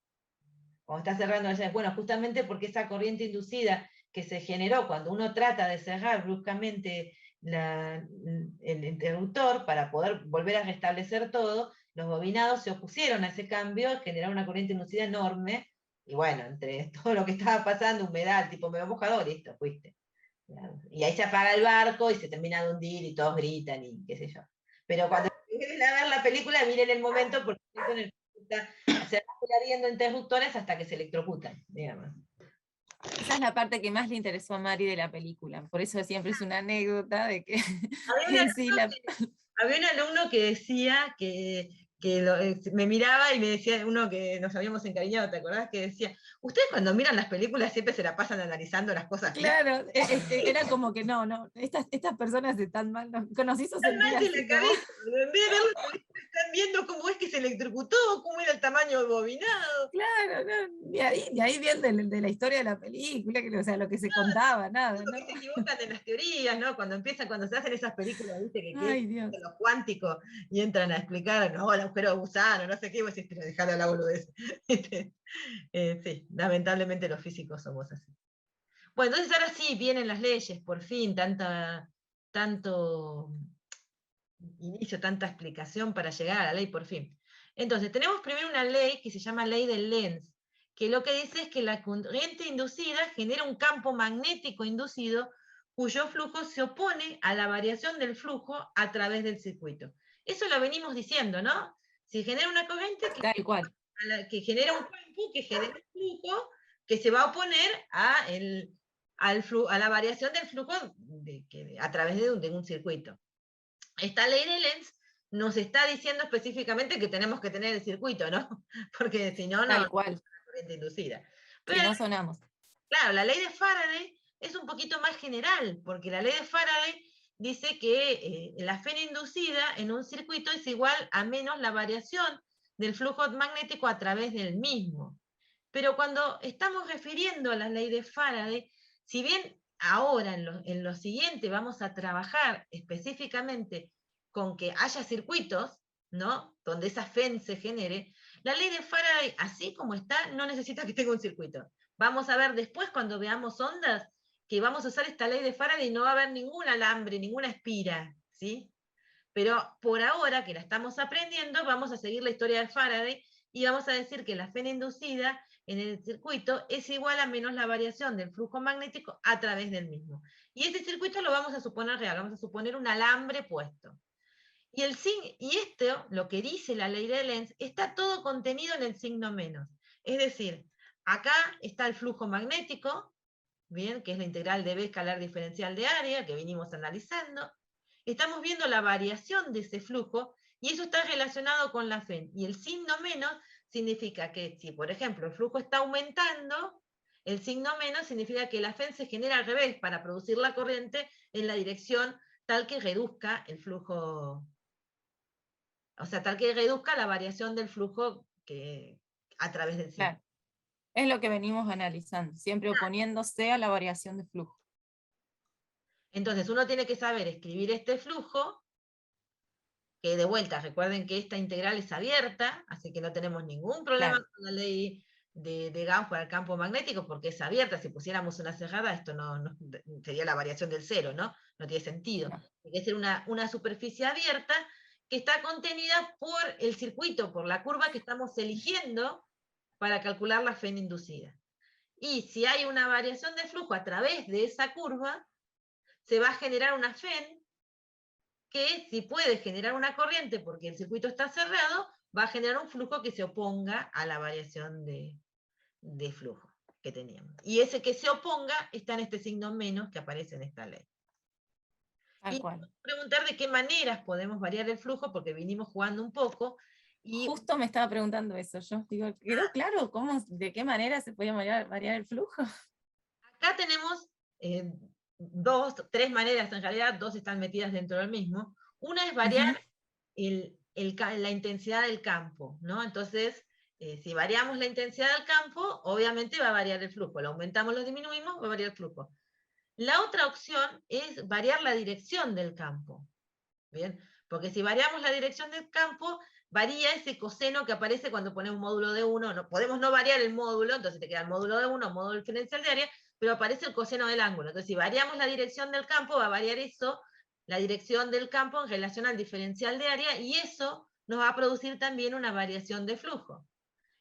cuando está cerrando la llave, bueno, justamente porque esa corriente inducida que se generó cuando uno trata de cerrar bruscamente el interruptor para poder volver a restablecer todo, los bobinados se opusieron a ese cambio, generaron una corriente inducida enorme, y bueno, entre todo lo que estaba pasando, humedad, tipo me mojador, listo, fuiste. Y ahí se apaga el barco y se termina de hundir y todos gritan y qué sé yo. Pero cuando vienen a ver la película, miren el momento porque en el se van ardiendo interruptores hasta que se electrocutan, digamos. Esa es la parte que más le interesó a Mari de la película, por eso siempre es una anécdota de que... Había un alumno que decía que me miraba y me decía, uno que nos habíamos encariñado, ¿te acordás? Que decía, ustedes cuando miran las películas siempre se la pasan analizando las cosas. Claro, era como que no, estas personas están mal, no, conocí su sentido así como... En vez de verlo, están viendo cómo es que se electrocutó, cómo era el tamaño del bobinado. Claro, no, de ahí bien de la historia de la película, o sea, lo que se contaba, nada. ¿No? Que se equivocan en las teorías, ¿no? Cuando se hacen esas películas, viste, que quieren los cuánticos y entran a explicar, no, el agujero de gusano, no sé qué, vos decís, pero dejalo a la boludez. Sí, lamentablemente los físicos somos así. Bueno, entonces ahora sí vienen las leyes, por fin, tanto inicio, tanta explicación para llegar a la ley, por fin. Entonces, tenemos primero una ley que se llama ley del Lenz, que lo que dice es que la corriente inducida genera un campo magnético inducido cuyo flujo se opone a la variación del flujo a través del circuito. Eso lo venimos diciendo, ¿no? Si genera una corriente que tal cual. que genera un campo, que genera un flujo, que se va a oponer a la variación del flujo a través de un circuito. Esta ley de Lenz nos está diciendo específicamente que tenemos que tener el circuito, ¿no? Porque si no, Tal cual. es una corriente inducida. Si no sonamos. Claro, la ley de Faraday es un poquito más general, porque la ley de Faraday dice que la FEN inducida en un circuito es igual a menos la variación del flujo magnético a través del mismo. Pero cuando estamos refiriendo a la ley de Faraday, si bien ahora en lo siguiente vamos a trabajar específicamente con que haya circuitos, ¿no? Donde esa FEN se genere, la ley de Faraday, así como está, no necesita que tenga un circuito. Vamos a ver después, cuando veamos ondas, que vamos a usar esta ley de Faraday y no va a haber ningún alambre, ninguna espira, ¿sí? Pero por ahora, que la estamos aprendiendo, vamos a seguir la historia de Faraday y vamos a decir que la FEN inducida en el circuito es igual a menos la variación del flujo magnético a través del mismo. Y ese circuito lo vamos a suponer real, vamos a suponer un alambre puesto. Y esto, lo que dice la ley de Lenz, está todo contenido en el signo menos. Es decir, acá está el flujo magnético, bien, que es la integral de B escalar diferencial de área, que venimos analizando. Estamos viendo la variación de ese flujo, y eso está relacionado con la FEN. Y el signo menos significa que si, por ejemplo, el flujo está aumentando, el signo menos significa que la FEN se genera al revés para producir la corriente en la dirección tal que reduzca el flujo, o sea, tal que reduzca la variación del flujo a través del ciclo. Claro. Es lo que venimos analizando, siempre oponiéndose a la variación de flujo. Entonces uno tiene que saber escribir este flujo, que de vuelta, recuerden que esta integral es abierta, así que no tenemos ningún problema con la ley de Gauss para el campo magnético, porque es abierta. Si pusiéramos una cerrada, esto no sería la variación del cero, ¿no? No tiene sentido. No. Tiene que ser una superficie abierta que está contenida por el circuito, por la curva que estamos eligiendo para calcular la FEN inducida. Y si hay una variación de flujo a través de esa curva, se va a generar una FEN que, si puede generar una corriente porque el circuito está cerrado, va a generar un flujo que se oponga a la variación de flujo que teníamos. Y ese que se oponga está en este signo menos que aparece en esta ley. Y preguntar de qué maneras podemos variar el flujo, porque vinimos jugando un poco. Y justo me estaba preguntando eso, yo digo, ¿quedó claro de qué manera se podía variar el flujo? Acá tenemos tres maneras, en realidad dos están metidas dentro del mismo. Una es variar la intensidad del campo, ¿no? Entonces, si variamos la intensidad del campo, obviamente va a variar el flujo. Lo aumentamos, lo disminuimos, va a variar el flujo. La otra opción es variar la dirección del campo. ¿Bien? Porque si variamos la dirección del campo, varía ese coseno que aparece cuando ponemos módulo de 1. No, podemos no variar el módulo, entonces te queda el módulo de 1, módulo diferencial de área, pero aparece el coseno del ángulo. Entonces, si variamos la dirección del campo, va a variar eso, la dirección del campo en relación al diferencial de área, y eso nos va a producir también una variación de flujo.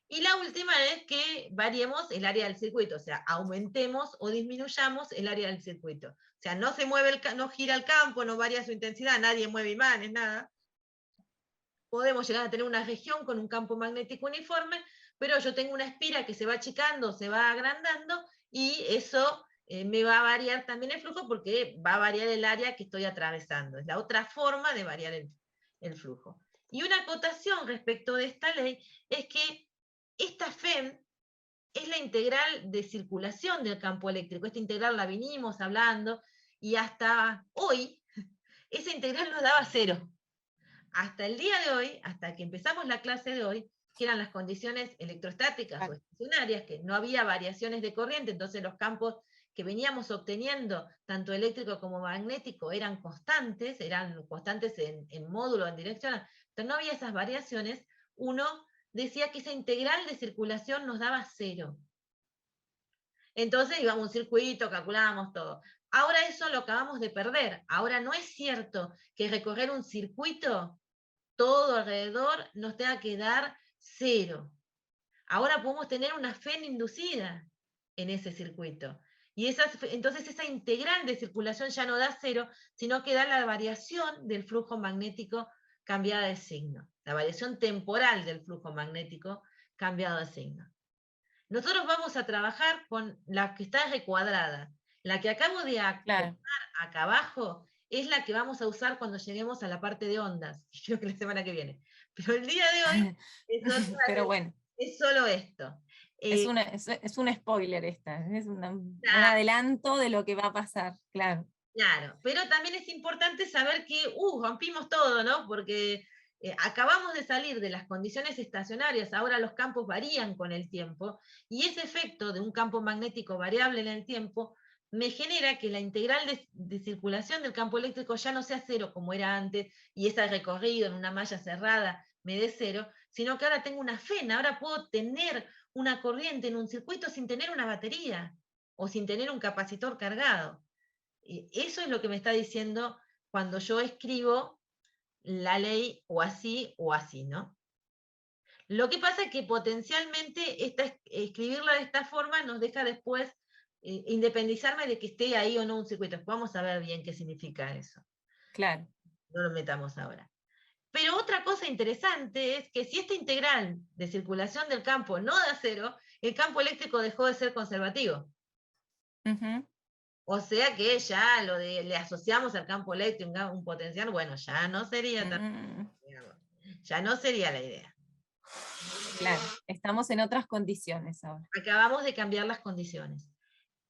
Y la última es que variemos el área del circuito, o sea, aumentemos o disminuyamos el área del circuito. O sea, no se mueve, no gira el campo, no varía su intensidad, nadie mueve imanes, nada. Podemos llegar a tener una región con un campo magnético uniforme, pero yo tengo una espira que se va achicando, se va agrandando, y eso me va a variar también el flujo, porque va a variar el área que estoy atravesando. Es la otra forma de variar el flujo. Y una acotación respecto de esta ley es que esta FEN es la integral de circulación del campo eléctrico. Esta integral la vinimos hablando, y hasta hoy esa integral nos daba 0. Hasta el día de hoy, hasta que empezamos la clase de hoy, que eran las condiciones electrostáticas o estacionarias, que no había variaciones de corriente, entonces los campos que veníamos obteniendo, tanto eléctrico como magnético, eran constantes en módulo, en dirección, entonces no había esas variaciones. Uno decía que esa integral de circulación nos daba 0. Entonces íbamos a un circuito, calculábamos todo. Ahora eso lo acabamos de perder. Ahora no es cierto que recorrer un circuito todo alrededor nos tenga que dar 0. Ahora podemos tener una FEN inducida en ese circuito. Y entonces esa integral de circulación ya no da 0, sino que da la variación del flujo magnético cambiada de signo. La variación temporal del flujo magnético cambiado de signo. Nosotros vamos a trabajar con la que está recuadrada. La que acabo de acomodar acá abajo es la que vamos a usar cuando lleguemos a la parte de ondas, creo que la semana que viene. Pero el día de hoy Pero bueno, es solo esto. es un spoiler esta, es un adelanto de lo que va a pasar, claro. Claro, pero también es importante saber que rompimos todo, ¿no? Porque acabamos de salir de las condiciones estacionarias, ahora los campos varían con el tiempo, y ese efecto de un campo magnético variable en el tiempo me genera que la integral de circulación del campo eléctrico ya no sea cero como era antes, y ese recorrido en una malla cerrada me dé cero, sino que ahora tengo una FEN, ahora puedo tener una corriente en un circuito sin tener una batería, o sin tener un capacitor cargado. Eso es lo que me está diciendo cuando yo escribo la ley o así, ¿no? Lo que pasa es que potencialmente escribirla de esta forma nos deja después independizarme de que esté ahí o no un circuito. Vamos a ver bien qué significa eso. Claro. No lo metamos ahora. Pero otra cosa interesante es que si esta integral de circulación del campo no da cero, el campo eléctrico dejó de ser conservativo. O sea que ya le asociamos al campo eléctrico un potencial, bueno, ya no sería tan, ya no sería la idea. Claro, estamos en otras condiciones ahora. Acabamos de cambiar las condiciones.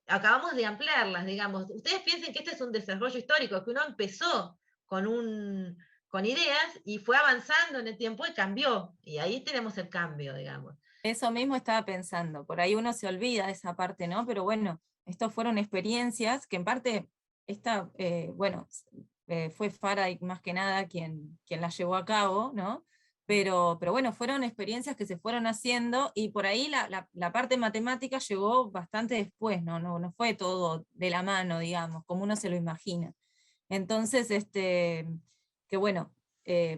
Acabamos de ampliarlas, digamos. Ustedes piensen que este es un desarrollo histórico, que uno empezó con ideas y fue avanzando en el tiempo y cambió. Y ahí tenemos el cambio, digamos. Eso mismo estaba pensando. Por ahí uno se olvida de esa parte, ¿no? Pero bueno, estas fueron experiencias que en parte, fue Faraday más que nada quien las llevó a cabo, ¿no? Pero bueno, fueron experiencias que se fueron haciendo y por ahí la parte matemática llegó bastante después, no fue todo de la mano, digamos, como uno se lo imagina. Entonces, que bueno,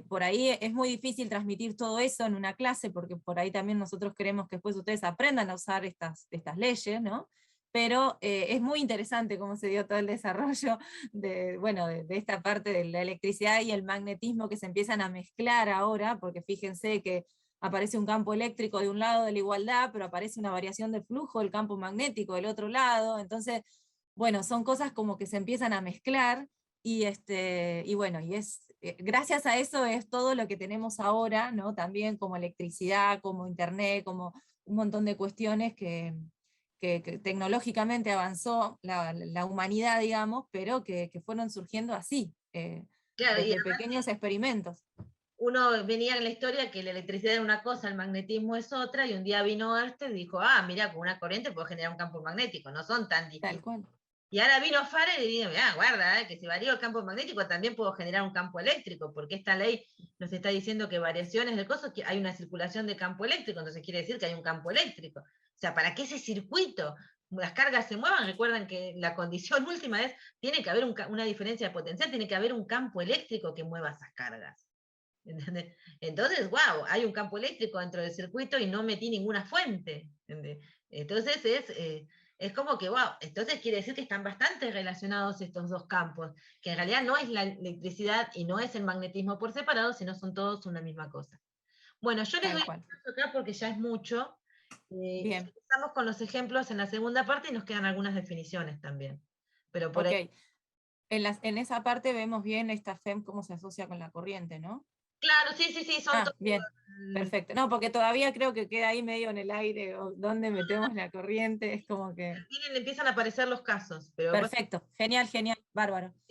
por ahí es muy difícil transmitir todo eso en una clase, porque por ahí también nosotros queremos que después ustedes aprendan a usar estas leyes, ¿no? Pero es muy interesante cómo se dio todo el desarrollo de esta parte de la electricidad y el magnetismo que se empiezan a mezclar ahora, porque fíjense que aparece un campo eléctrico de un lado de la igualdad, pero aparece una variación de flujo del campo magnético del otro lado, entonces, bueno, son cosas como que se empiezan a mezclar, y gracias a eso es todo lo que tenemos ahora, ¿no? También como electricidad, como internet, como un montón de cuestiones que tecnológicamente avanzó la humanidad, digamos, pero que fueron surgiendo así, Claro, desde pequeños experimentos. Uno venía en la historia que la electricidad era una cosa, el magnetismo es otra, y un día vino y dijo, mira, con una corriente puedo generar un campo magnético, no son tan distintos. Tal cual. Y ahora vino Faraday y dijo, guarda, que si varío el campo magnético también puedo generar un campo eléctrico, porque esta ley nos está diciendo que variaciones del coso, que hay una circulación de campo eléctrico, entonces quiere decir que hay un campo eléctrico. O sea, para que ese circuito, las cargas se muevan, recuerdan que la condición última es, tiene que haber una diferencia de potencial, tiene que haber un campo eléctrico que mueva esas cargas. ¿Entendés? Entonces, wow, hay un campo eléctrico dentro del circuito y no metí ninguna fuente. ¿Entendés? Entonces es como que, wow, entonces quiere decir que están bastante relacionados estos dos campos, que en realidad no es la electricidad y no es el magnetismo por separado, sino son todos una misma cosa. Bueno, yo les doy un paso acá porque ya es mucho. Bien. Empezamos con los ejemplos en la segunda parte y nos quedan algunas definiciones también. Pero por ahí... En esa parte vemos bien esta FEM cómo se asocia con la corriente, ¿no? Claro, sí, son todos. Bien, perfecto. No, porque todavía creo que queda ahí medio en el aire, o dónde metemos la corriente, es como que... Miren, empiezan a aparecer los casos. Pero perfecto, genial, bárbaro.